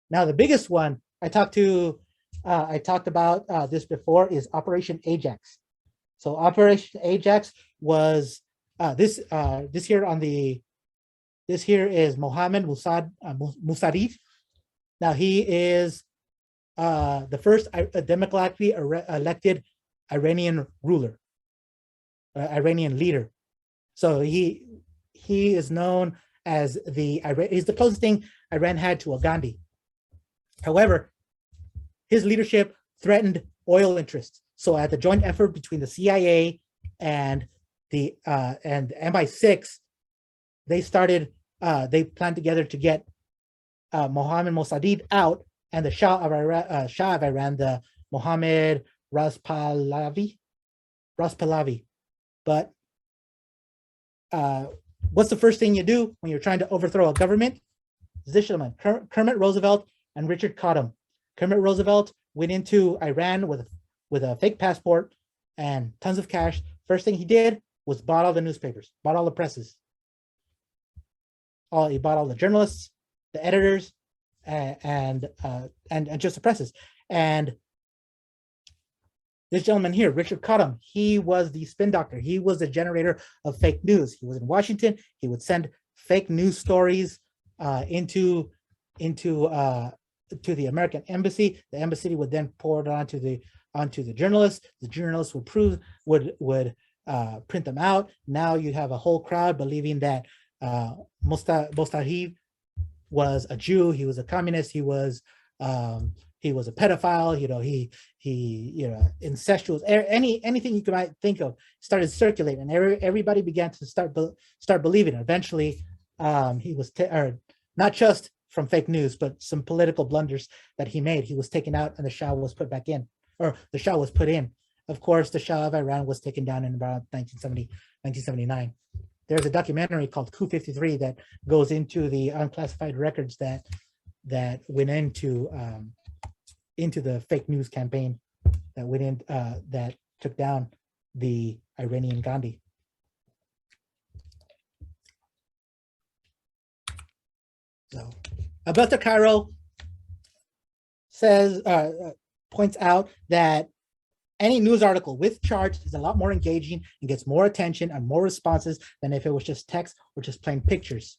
Now, the biggest one I talked about this before is Operation Ajax. So Operation Ajax was this here is Mohammed Musaddiq. Now he is the first democratically elected Iranian ruler, Iranian leader. So he is known as he's the closest thing Iran had to a Gandhi. However, his leadership threatened oil interests. So at the joint effort between the CIA and the MI6, they planned together to get Mohammed Mossadegh out, and the Shah of Iran, the Mohammed Ras-Pahlavi. But what's the first thing you do when you're trying to overthrow a government? Kermit Roosevelt and Richard Cottam. Kermit Roosevelt went into Iran with a fake passport and tons of cash. First thing he did was bought all the newspapers, bought all the presses. He bought all the journalists, the editors, and just the presses. And this gentleman here, Richard Cottam, he was the spin doctor. He was the generator of fake news. He was in Washington. He would send fake news stories to the American embassy. The embassy would then pour it onto the journalists. The journalists would print them out. Now you have a whole crowd believing that Mossadegh was a Jew. He was a communist. He was a pedophile. He incestuous. Anything you might think of started circulating, and everybody began to start believing it. Eventually, he was not just from fake news, but some political blunders that he made. He was taken out, and the Shah was put back in, or the Shah was put in. Of course, the Shah of Iran was taken down in about 1979. There's a documentary called Coup 53 that goes into the unclassified records that went into the fake news campaign that took down the Iranian Gandhi. So, Alberto Cairo points out that any news article with charts is a lot more engaging and gets more attention and more responses than if it was just text or just plain pictures.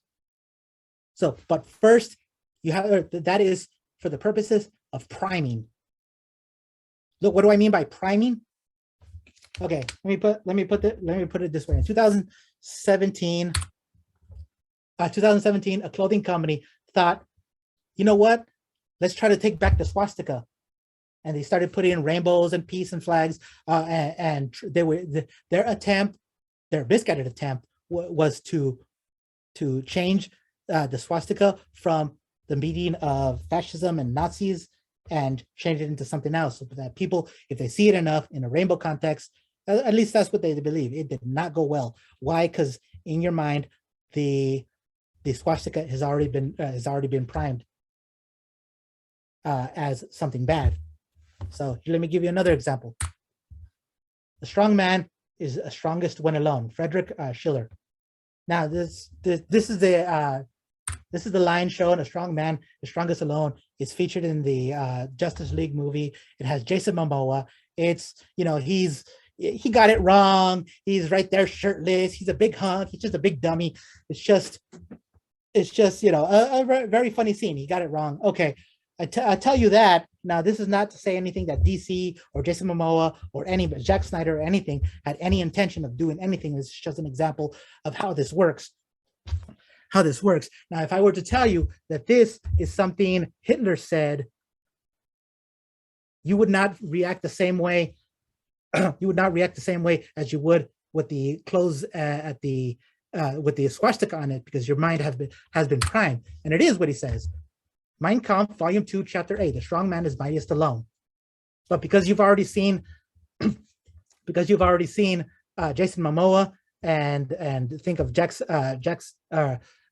So, but first, that is for the purposes of priming. Look, what do I mean by priming? Okay, let me put it this way. In 2017, a clothing company thought, you know what? Let's try to take back the swastika. And they started putting in rainbows and peace and flags. And their misguided attempt was to change the swastika from the meaning of fascism and Nazis and change it into something else, so that people, if they see it enough in a rainbow context, at least that's what they believe. It did not go well. Why? Because in your mind, the swastika has already been primed as something bad. So let me give you another example. The strong man is strongest when alone. Friedrich Schiller. Now this is the line showing a strong man, the strongest alone. It's featured in the Justice League movie. It has Jason Momoa. It's, he got it wrong. He's right there shirtless. He's a big hunk. He's just a big dummy. It's just a very funny scene. He got it wrong. Okay, I tell you that. Now, this is not to say anything that DC or Jason Momoa or Jack Snyder or anything had any intention of doing anything. It's just an example of how this works. Now, if I were to tell you that this is something Hitler said, you would not react the same way. You would not react the same way as you would with the clothes with the swastika on it, because your mind has been primed. And it is what he says. Mein Kampf, Volume 2, Chapter 8, the strong man is mightiest alone. But because you've already seen Jason Momoa and think of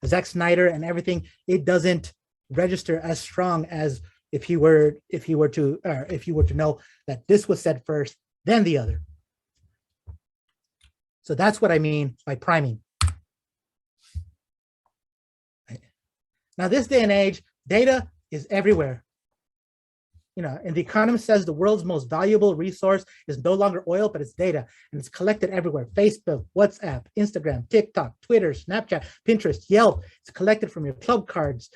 Zack Snyder and everything, it doesn't register as strong as if you were to know that this was said first, then the other. So that's what I mean by priming. Now, this day and age, data is everywhere. And The Economist says the world's most valuable resource is no longer oil, but it's data, and it's collected everywhere. Facebook, WhatsApp, Instagram, TikTok, Twitter, Snapchat, Pinterest, Yelp. It's collected from your club cards,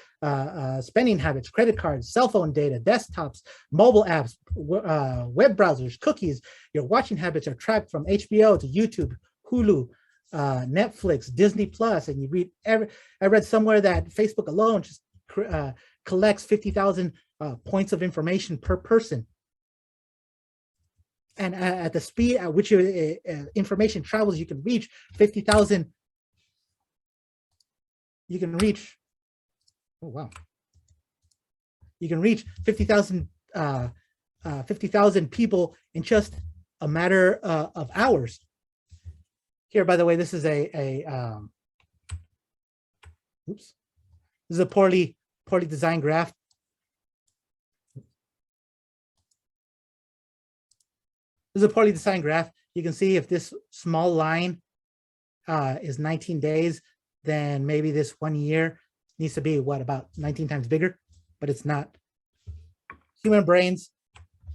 spending habits, credit cards, cell phone data, desktops, mobile apps, web browsers, cookies. Your watching habits are tracked from HBO to YouTube, Hulu, Netflix, Disney Plus, and you read I read somewhere that Facebook alone just collects 50,000 points of information per person. And at the speed at which your information travels, you can reach 50,000. You can reach, oh wow. You can reach 50,000 people in just a matter of hours. Here, by the way, this is oops. This is a poorly designed graph. This is a poorly designed graph. You can see if this small line is 19 days, then maybe this 1 year needs to be about 19 times bigger, but it's not. Human brains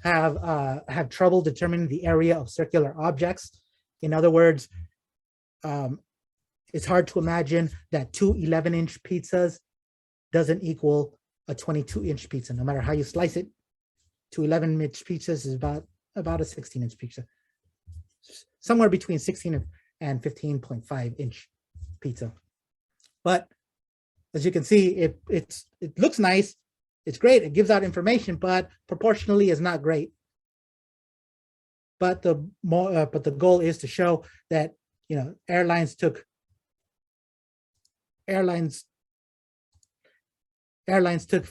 have trouble determining the area of circular objects. In other words, it's hard to imagine that 2 11-inch pizzas doesn't equal a 22-inch pizza. No matter how you slice it, 2 11-inch pizzas is about a 16-inch pizza. Somewhere between 16 and 15.5-inch pizza. But as you can see, it looks nice, it's great, it gives out information, but proportionally is not great. But the goal is to show that airlines took Airlines took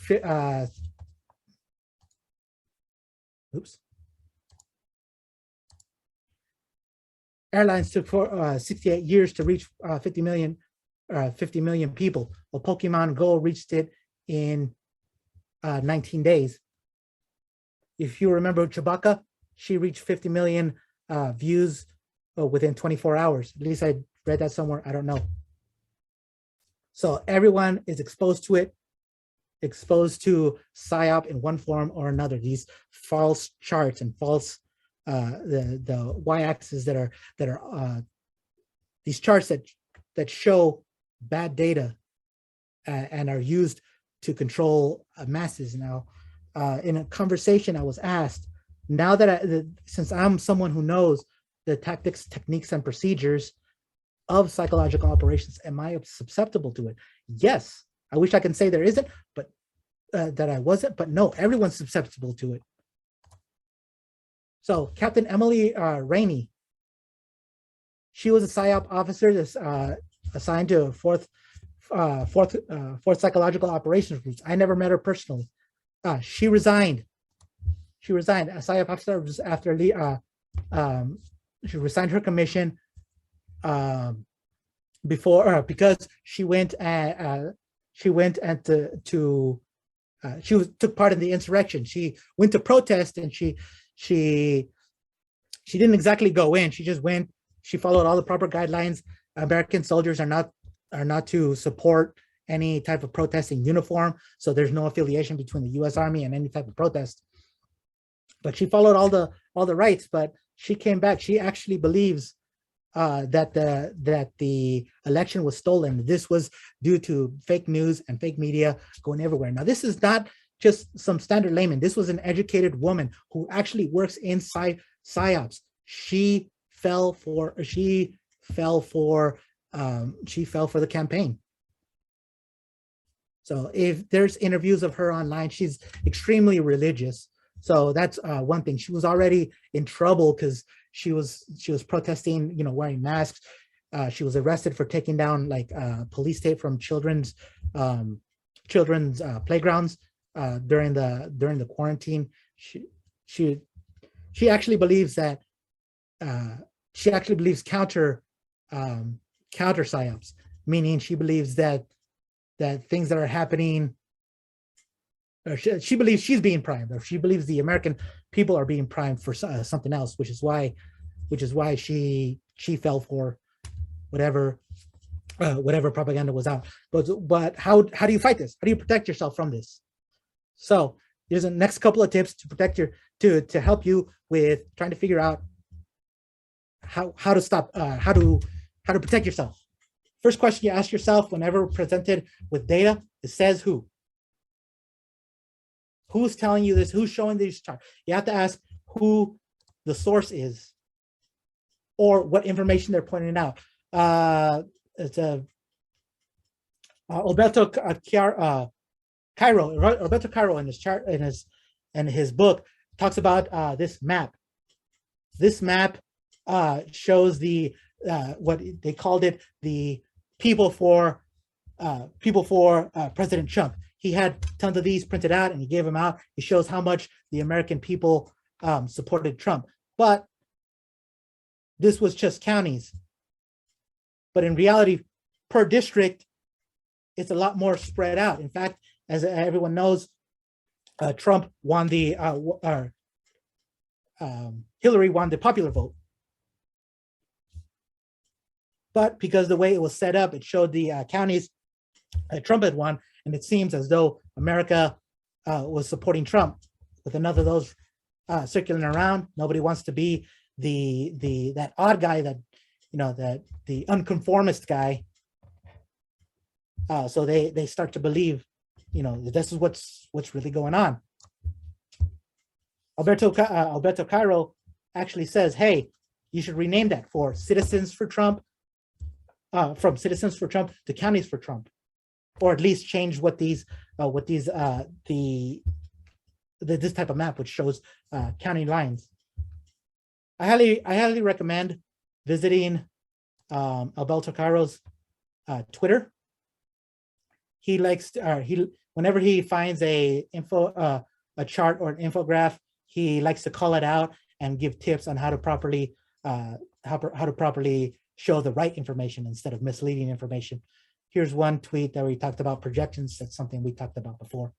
68 years to reach 50 million people. Well, Pokemon Go reached it in 19 days. If you remember Chewbacca, she reached 50 million views within 24 hours. At least I read that somewhere. I don't know. So everyone is exposed to it, exposed to PSYOP in one form or another. These false charts and false the y-axis that are these charts that show bad data and are used to control masses. Now, in a conversation, I was asked, now that since I'm someone who knows the tactics, techniques, and procedures of psychological operations, am I susceptible to it? Yes. I wish I can say there isn't, but that I wasn't, but no, everyone's susceptible to it. So Captain Emily Rainey, she was a PSYOP officer that's assigned to fourth psychological operations groups. I never met her personally. She resigned. She resigned as PSYOP officer after she resigned her commission because she went took part in the insurrection. She went to protest, and she didn't exactly go in. She just went. She followed all the proper guidelines. American soldiers are not to support any type of protesting uniform. So there's no affiliation between the U.S. Army and any type of protest. But she followed all the rights. But she came back. She actually believes that the election was stolen. This was due to fake news and fake media going everywhere. Now, this is not just some standard layman. This was an educated woman who actually works inside PSYOPs. She fell for the campaign. So if there's interviews of her online, she's extremely religious. So that's one thing. She was already in trouble because she was protesting, wearing masks. She was arrested for taking down like police tape from children's playgrounds during the quarantine. She actually believes that counter PSYOPs, meaning she believes that things that are happening, or she believes she's being primed, or she believes the American people are being primed for something else, which is why she fell for whatever propaganda was out. But how do you fight this? How do you protect yourself from this? So here's the next couple of tips to protect to help you with trying to figure out how to stop how to protect yourself. First question you ask yourself whenever presented with data, it says who. Who's telling you this? Who's showing these charts? You have to ask who the source is or what information they're pointing out. It's Alberto Cairo in his chart, in his book, talks about this map. This map shows the what they called it, the people for President Trump. He had tons of these printed out and he gave them out. He shows how much the American people supported Trump. But this was just counties. But in reality, per district, it's a lot more spread out. In fact, as everyone knows, Trump won the Hillary won the popular vote. But because the way it was set up, it showed the counties that Trump had won, and it seems as though America was supporting Trump. With another of those circulating around, nobody wants to be that odd guy, that the unconformist guy. So they start to believe, this is what's really going on. Alberto Cairo actually says, hey, you should rename that for Citizens for Trump, from Citizens for Trump to Counties for Trump, or at least change this type of map, which shows county lines. I highly recommend visiting Alberto Cairo's Twitter. He likes whenever he finds a chart or an infograph, he likes to call it out and give tips on how to properly show the right information instead of misleading information. Here's one tweet that we talked about projections. That's something we talked about before.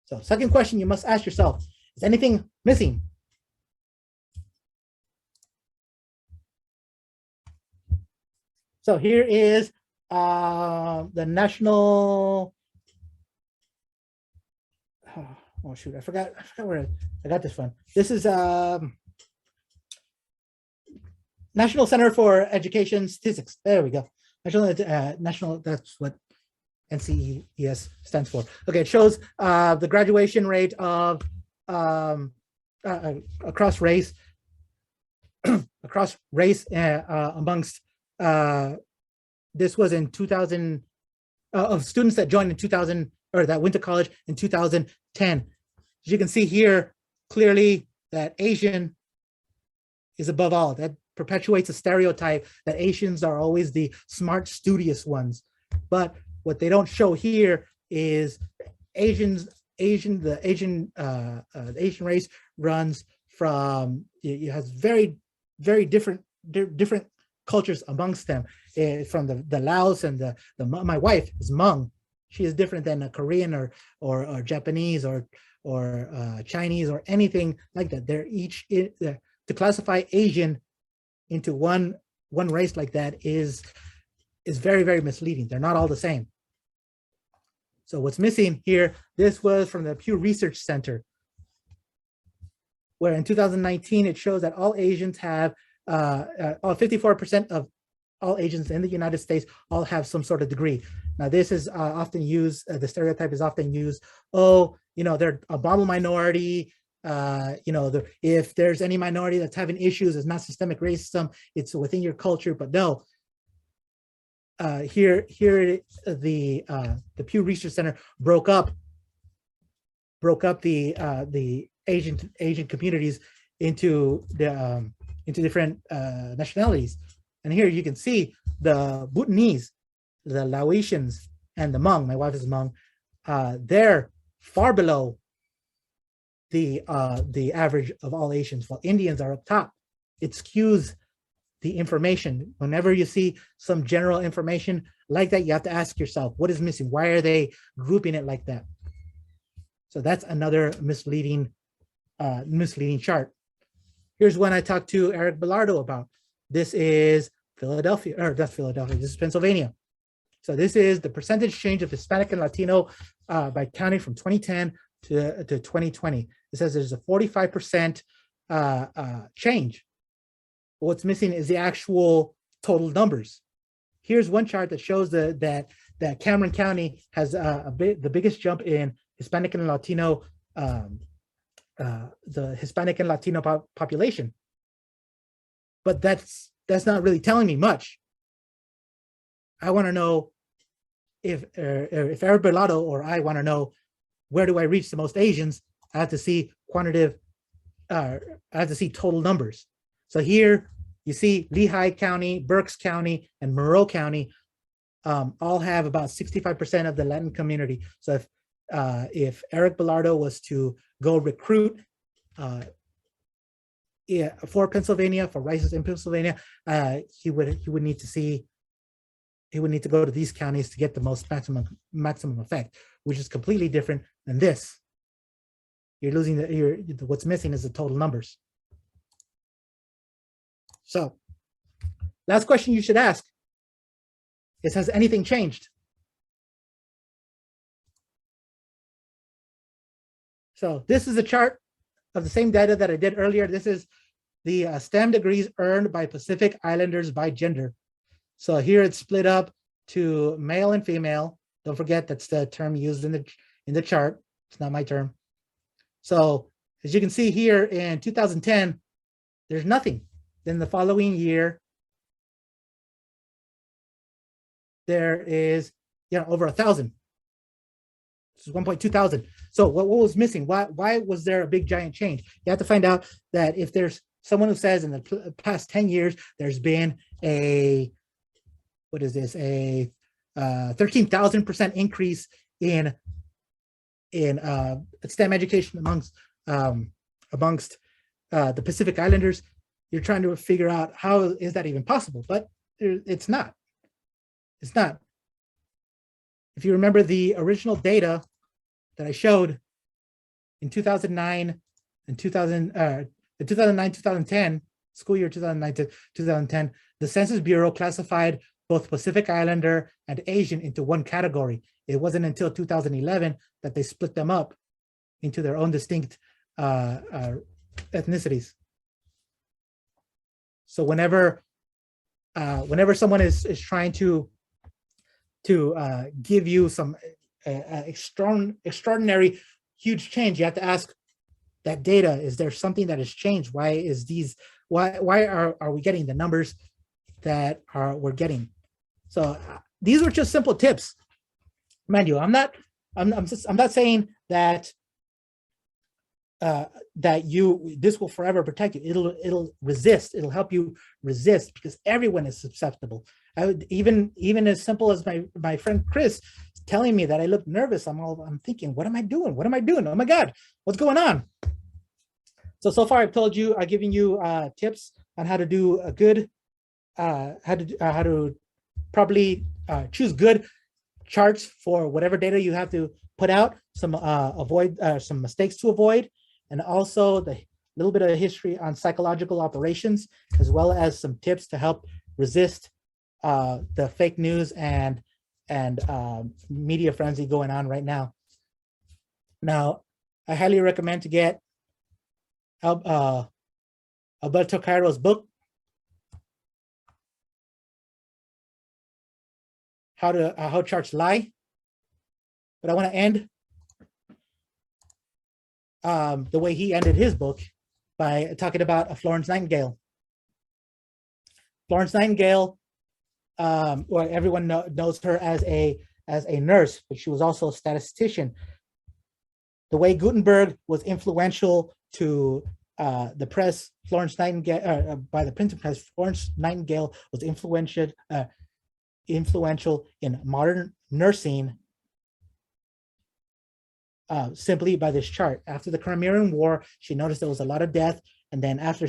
So second question you must ask yourself, is anything missing? So here is the national, oh shoot, I forgot where I got this one. This is National Center for Education Statistics. There we go. National, that's what NCES stands for. Okay, it shows the graduation rate of across race amongst this was in 2000 of students that joined in 2000 or that went to college in 2010. As you can see here, clearly that Asian is above all. That perpetuates a stereotype that Asians are always the smart, studious ones. But what they don't show here is the Asian race runs from, it has very, very different cultures amongst them. From the Laos and my wife is Hmong. She is different than a Korean or Japanese or Chinese or anything like that. They're each to classify Asian into one race like that is very, very misleading. They're not all the same. So what's missing here, this was from the Pew Research Center, where in 2019, it shows that all Asians have, 54% of all Asians in the United States all have some sort of degree. Now, this is often used, the stereotype is often used, oh, they're a Bible minority, if there's any minority that's having issues, it's not systemic racism, it's within your culture. But no, here the Pew Research Center broke up the Asian communities into different nationalities. And here you can see the Bhutanese, the Laotians, and the Hmong. My wife is Hmong. They're far below the average of all Asians, while Indians are up top. It skews the information. Whenever you see some general information like that, you have to ask yourself, what is missing? Why are they grouping it like that? So that's another misleading chart. Here's one I talked to Eric Bellardo about. This is Philadelphia, or that's Philadelphia, this is Pennsylvania. So this is the percentage change of Hispanic and Latino by county from 2010 to 2020. It says there's a 45% change. What's missing is the actual total numbers. Here's one chart that shows that Cameron County has the biggest jump in Hispanic and Latino, the Hispanic and Latino population. But that's not really telling me much. I want to know if Eric Bellardo or I want to know, where do I reach the most Asians? I have to see quantitative, I have to see total numbers. So here you see Lehigh County, Berks County, and Monroe County all have about 65% of the Latin community. So if Eric Bellardo was to go recruit for Pennsylvania, for races in Pennsylvania, he would need to go to these counties to get the most maximum effect, which is completely different than this. You're losing what's missing is the total numbers. So, last question you should ask is, has anything changed? So this is a chart of the same data that I did earlier. This is the STEM degrees earned by Pacific Islanders by gender. So here it's split up to male and female. Don't forget that's the term used in the chart. It's not my term. So as you can see here in 2010, there's nothing. Then the following year, there is over 1,000. This is 1.2 thousand. So what was missing? Why was there a big giant change? You have to find out that if there's someone who says in the past 10 years, there's been a 13,000% increase in STEM education amongst the Pacific Islanders. You're trying to figure out how is that even possible, but it's not. It's not. If you remember the original data that I showed in 2009 and 2009-2010, school year 2009 to 2010, the Census Bureau classified both Pacific Islander and Asian into one category. It wasn't until 2011 that they split them up into their own distinct ethnicities. So whenever someone is trying to give you some extraordinary huge change, you have to ask that data, is there something that has changed? Why are we getting the numbers that we're getting? So these are just simple tips. Mind you, I'm not saying that this will forever protect you. It'll resist. It'll help you resist, because everyone is susceptible. Even as simple as my friend Chris telling me that I look nervous. I'm thinking, what am I doing? What am I doing? Oh my God, what's going on? So far I've given you tips on how to do a good, how to properly choose good charts for whatever data you have to put out. Some mistakes to avoid, and also little bit of history on psychological operations, as well as some tips to help resist the fake news and media frenzy going on right now. Now, I highly recommend to get Alberto Cairo's book, How Charts Lie. But I want to end the way he ended his book by talking about Florence Nightingale. Florence Nightingale, well, everyone knows her as a nurse, but she was also a statistician. The way Gutenberg was influential to the press, Florence Nightingale, by the printing press, Florence Nightingale was influential in modern nursing simply by this chart. After the Crimean War, she noticed there was a lot of death, and then after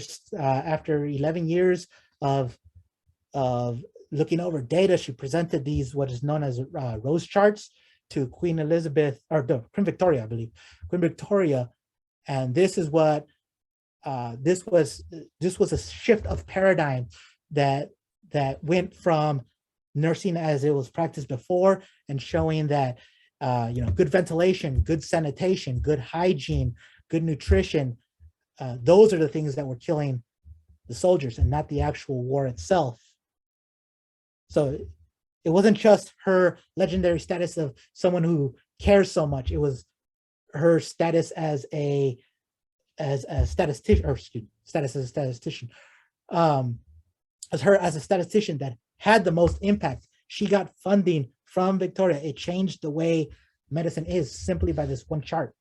11 years of looking over data, she presented these what is known as rose charts to Queen Elizabeth, or no, Queen Victoria, I believe, Queen Victoria, and this is what this was a shift of paradigm that went from nursing as it was practiced before, and showing that good ventilation, good sanitation, good hygiene, good nutrition, those are the things that were killing the soldiers, and not the actual war itself. So it wasn't just her legendary status of someone who cares so much. It was her status as a statistician, or status as a statistician, as a statistician that had the most impact. She got funding from Victoria. It changed the way medicine is simply by this one chart.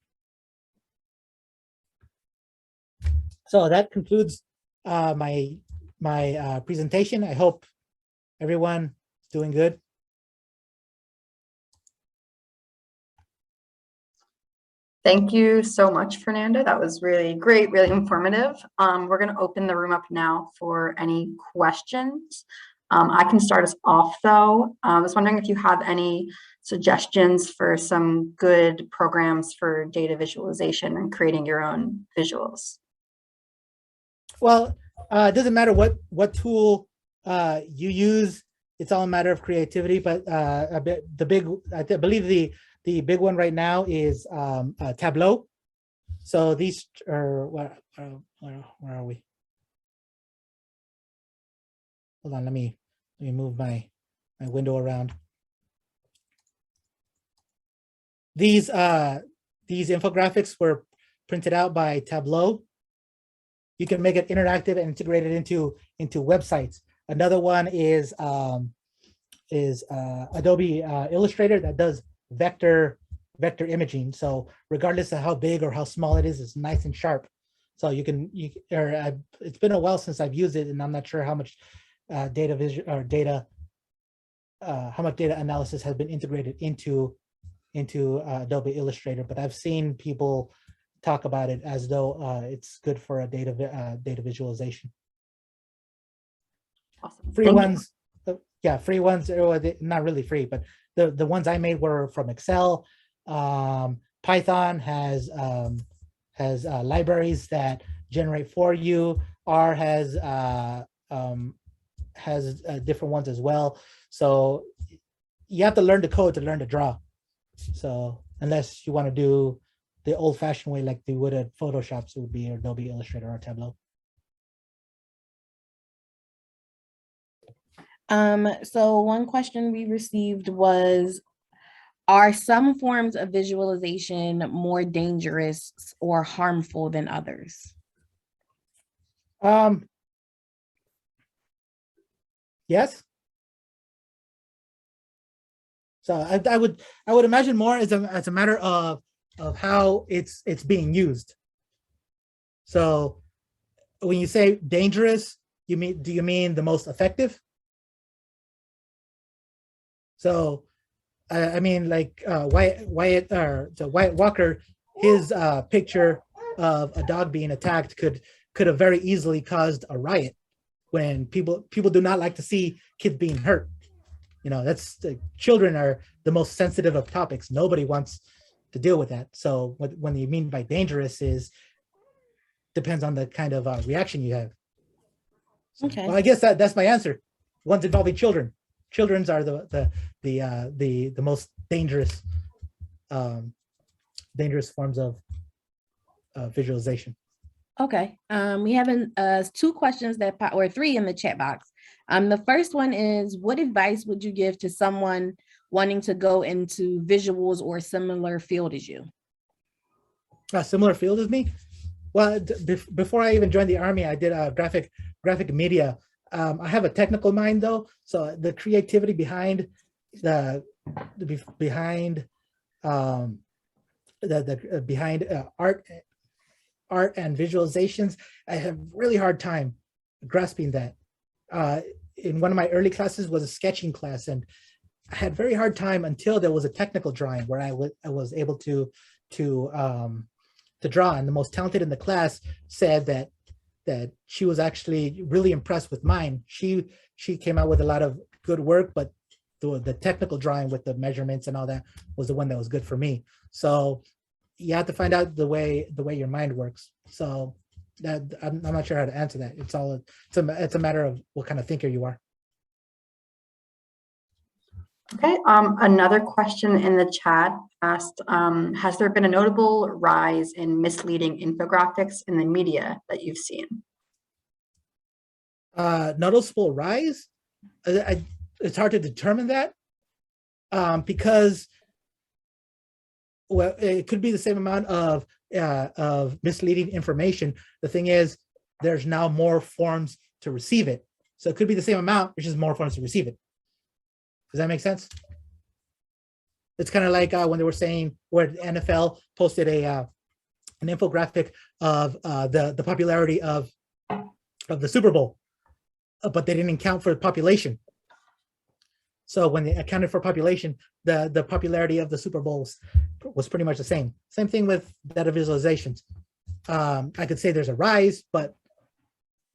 So that concludes my presentation. I hope everyone is doing good. Thank you so much, Fernando. That was really great, really informative. We're going to open the room up now for any questions. I can start us off, though. I was wondering if you have any suggestions for some good programs for data visualization and creating your own visuals. Well, it doesn't matter what tool you use. It's all a matter of creativity. But I believe the big one right now is Tableau. So these are where are we? Hold on, let me move my window around. These infographics were printed out by Tableau. You can make it interactive and integrate it into websites. Another one is Adobe Illustrator that does vector imaging. So regardless of how big or how small it is, it's nice and sharp. So it's been a while since I've used it, and I'm not sure how much data analysis has been integrated into Adobe Illustrator, but I've seen people talk about it as though it's good for a data visualization. Awesome. Free ones, free ones, not really free, but the ones I made were from Excel. Python has libraries that generate for you. R has different ones as well. So you have to learn to code to learn to draw. So unless you want to do the old-fashioned way like they would at Photoshop, so it would be Adobe Illustrator or Tableau. So one question we received was, are some forms of visualization more dangerous or harmful than others? Yes. So I would imagine more as a matter of how it's being used. So when you say dangerous, do you mean the most effective? So I mean, like Wyatt Walker, his picture of a dog being attacked could have very easily caused a riot, when people do not like to see kids being hurt. Children are the most sensitive of topics. Nobody wants to deal with that. So when you mean by dangerous is depends on the kind of reaction you have. So, Okay. well, I guess that's my answer. Ones involving children. Children's are the most dangerous forms of visualization. Okay. We have two questions or three in the chat box. The first one is, what advice would you give to someone wanting to go into visuals or similar field as you? A similar field as me? Well, before I even joined the Army, I did graphic media. I have a technical mind though, so the creativity behind behind art and visualizations, I have really hard time grasping that. In one of my early classes was a sketching class, and I had very hard time until there was a technical drawing where I was able to draw. And the most talented in the class said that she was actually really impressed with mine. She came out with a lot of good work, but the technical drawing with the measurements and all that was the one that was good for me. So you have to find out the way your mind works. So that I'm not sure how to answer that. It's a matter of what kind of thinker you are. Okay, another question in the chat asked, has there been a notable rise in misleading infographics in the media that you've seen? Noticeable rise? It's hard to determine that because, well, it could be the same amount of misleading information. The thing is, there's now more forms to receive it. So it could be the same amount, there's just more forms to receive it. Does that make sense? It's kind of like when they were saying where the NFL posted an infographic of the popularity of the Super Bowl, but they didn't account for the population. So when they accounted for population, the popularity of the Super Bowls was pretty much the same. Same thing with data visualizations. I could say there's a rise, but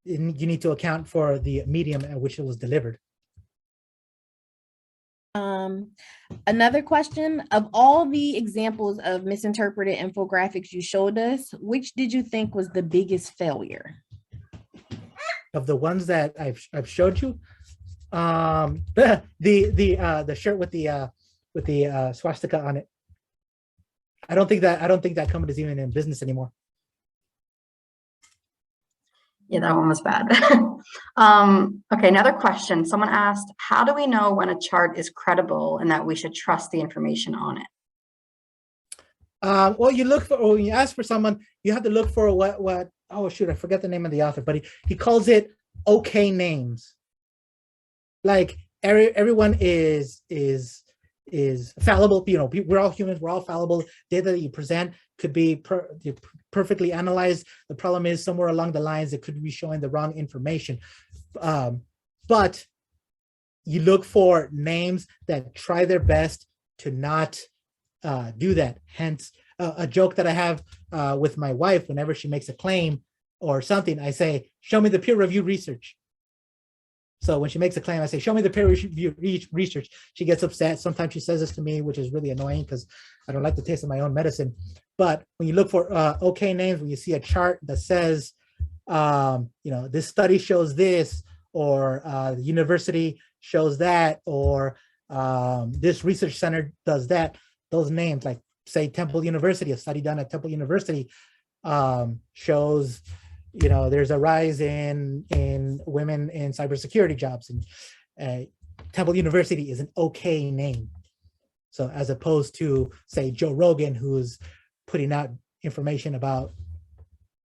you need to account for the medium at which it was delivered. Another question, of all the examples of misinterpreted infographics you showed us, which did you think was the biggest failure? Of the ones that I've showed you, the shirt with the swastika on it. I don't think that company is even in business anymore. Yeah, that one was bad. Okay, another question. Someone asked, how do we know when a chart is credible and that we should trust the information on it? Well, you look for, or when you ask for someone, you have to look for what, oh shoot, I forget the name of the author, but he calls it okay names. Like everyone is fallible. You know, we're all humans, we're all fallible. Data that you present could be perfectly analyzed. The problem is somewhere along the lines, it could be showing the wrong information. But you look for names that try their best to not do that. Hence, a joke that I have with my wife, whenever she makes a claim or something, I say, show me the peer review research. So when she makes a claim, I say, show me the peer review research. She gets upset. Sometimes she says this to me, which is really annoying because I don't like the taste of my own medicine. But when you look for okay names, when you see a chart that says, this study shows this, or the university shows that, or this research center does that, those names, like say Temple University, a study done at Temple University shows, there's a rise in women in cybersecurity jobs, and Temple University is an okay name. So as opposed to say Joe Rogan, who's putting out information about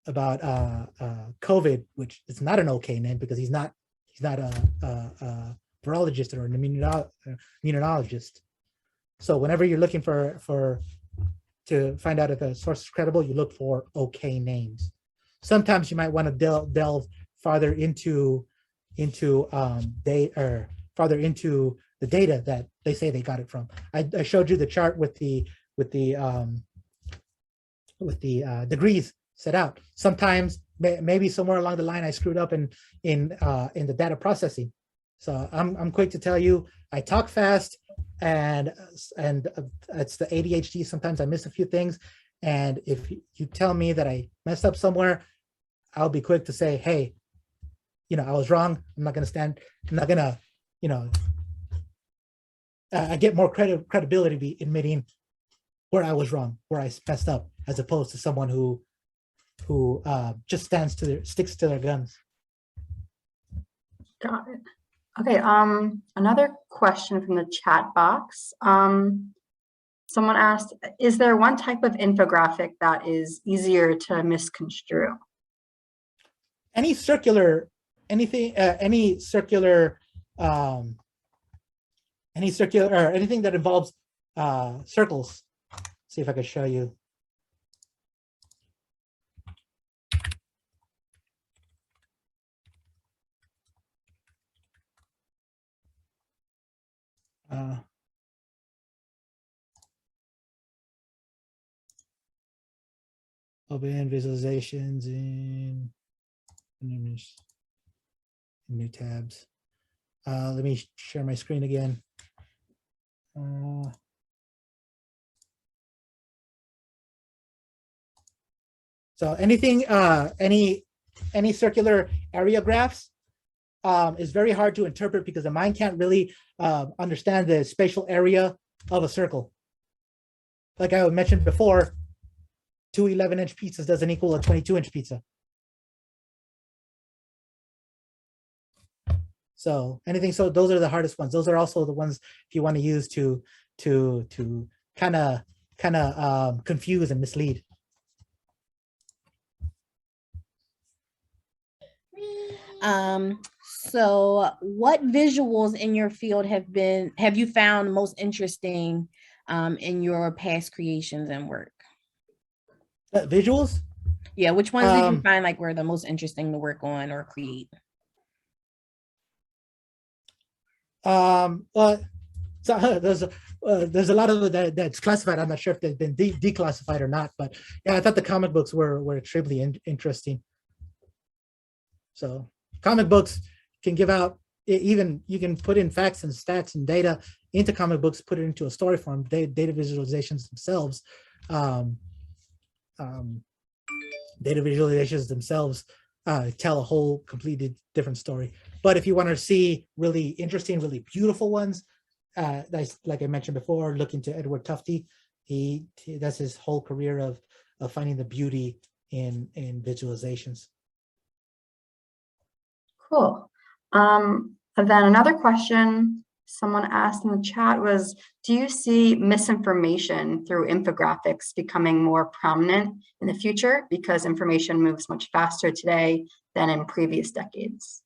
COVID, which is not an okay name because he's not a virologist or an immunologist. So whenever you're looking to find out if a source is credible, you look for okay names. Sometimes you might want to delve farther into farther into the data that they say they got it from. I showed you the chart with the degrees set out. Sometimes maybe somewhere along the line I screwed up in the data processing. So I'm quick to tell you, I talk fast, and it's the ADHD. Sometimes I miss a few things, and if you tell me that I messed up somewhere, I'll be quick to say, hey, I was wrong. I'm not gonna, I get more credibility admitting where I was wrong, where I messed up, as opposed to someone who just sticks to their guns. Got it. Okay, another question from the chat box. Someone asked, is there one type of infographic that is easier to misconstrue? Any circular or anything that involves circles. See if I can show you. Open visualizations in new tabs. Let me share my screen again. So anything, any circular area graphs is very hard to interpret because the mind can't really understand the spatial area of a circle. Like I mentioned before, 2 11-inch pizzas doesn't equal a 22-inch pizza. So those are the hardest ones. Those are also the ones if you want to use to kind of confuse and mislead. So what visuals in your field have you found most interesting in your past creations and work? Visuals? Yeah, which ones did you find like were the most interesting to work on or create? Well, so there's a lot of it that's classified. I'm not sure if they've been declassified or not, but yeah, I thought the comic books were extremely interesting. So comic books can give out, even you can put in facts and stats and data into comic books, put it into a story form. Data visualizations themselves, tell a whole completely different story. But if you want to see really interesting, really beautiful ones, like I mentioned before, look into Edward Tufte. That's his whole career of finding the beauty in visualizations. Cool. And then another question someone asked in the chat was, do you see misinformation through infographics becoming more prominent in the future because information moves much faster today than in previous decades?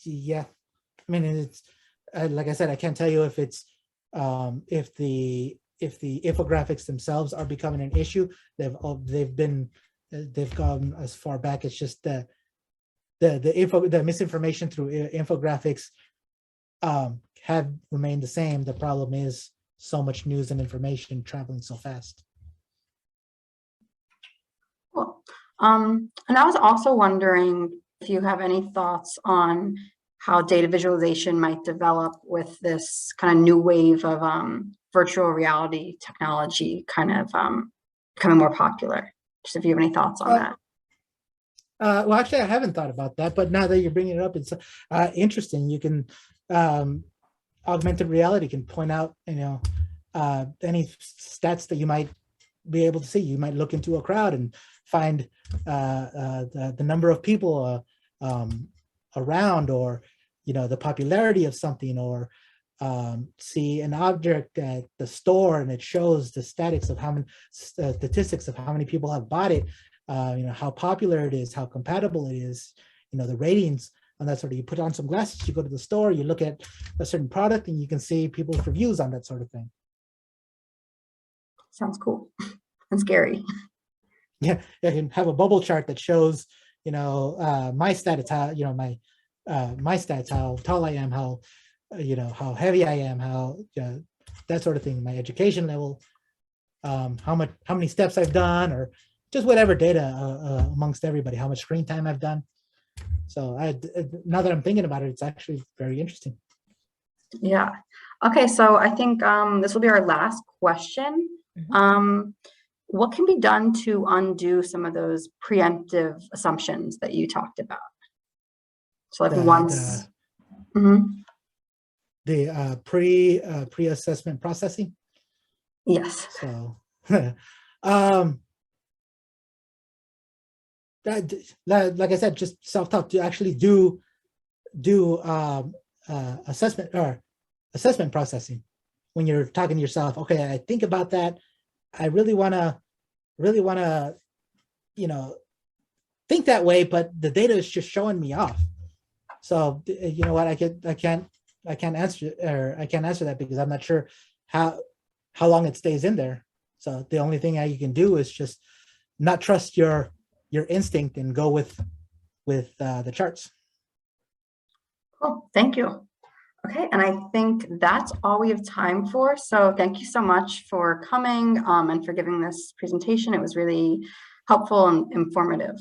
Yeah, I mean, it's like I said, I can't tell you if it's if the infographics themselves are becoming an issue. They've gone as far back. It's just the misinformation through infographics have remained the same. The problem is so much news and information traveling so fast. Cool. And I was also wondering if you have any thoughts on how data visualization might develop with this kind of new wave of virtual reality technology kind of becoming more popular. Just if you have any thoughts on that. Well, actually, I haven't thought about that, but now that you're bringing it up, it's interesting. You can augmented reality can point out, any stats that you might be able to see. You might look into a crowd and find the number of people around, or the popularity of something, or see an object at the store and it shows the statistics of how many people have bought it. How popular it is, how compatible it is, the ratings and that sort of. You put on some glasses, you go to the store, you look at a certain product, and you can see people's reviews on that sort of thing. Sounds cool and scary. Yeah, you can have a bubble chart that shows, my stats, how my stats, how tall I am, how how heavy I am, how that sort of thing, my education level, how many steps I've done, or just whatever data amongst everybody, how much screen time I've done. So now that I'm thinking about it, it's actually very interesting. Yeah. Okay, so I think this will be our last question. what can be done to undo some of those preemptive assumptions that you talked about? So like once. The pre-assessment processing. Yes. So, that, like I said, just self-taught to actually do assessment processing. When you're talking to yourself, okay, I think about that. I really wanna, think that way, but the data is just showing me off. So you know what, I can't answer that because I'm not sure how long it stays in there. So the only thing that you can do is just not trust your instinct and go with the charts. Cool, thank you. Okay, and I think that's all we have time for. So thank you so much for coming and for giving this presentation. It was really helpful and informative.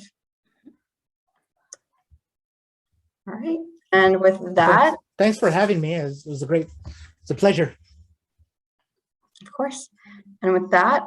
All right, and with that. Thanks for having me. It's a pleasure. Of course. And with that,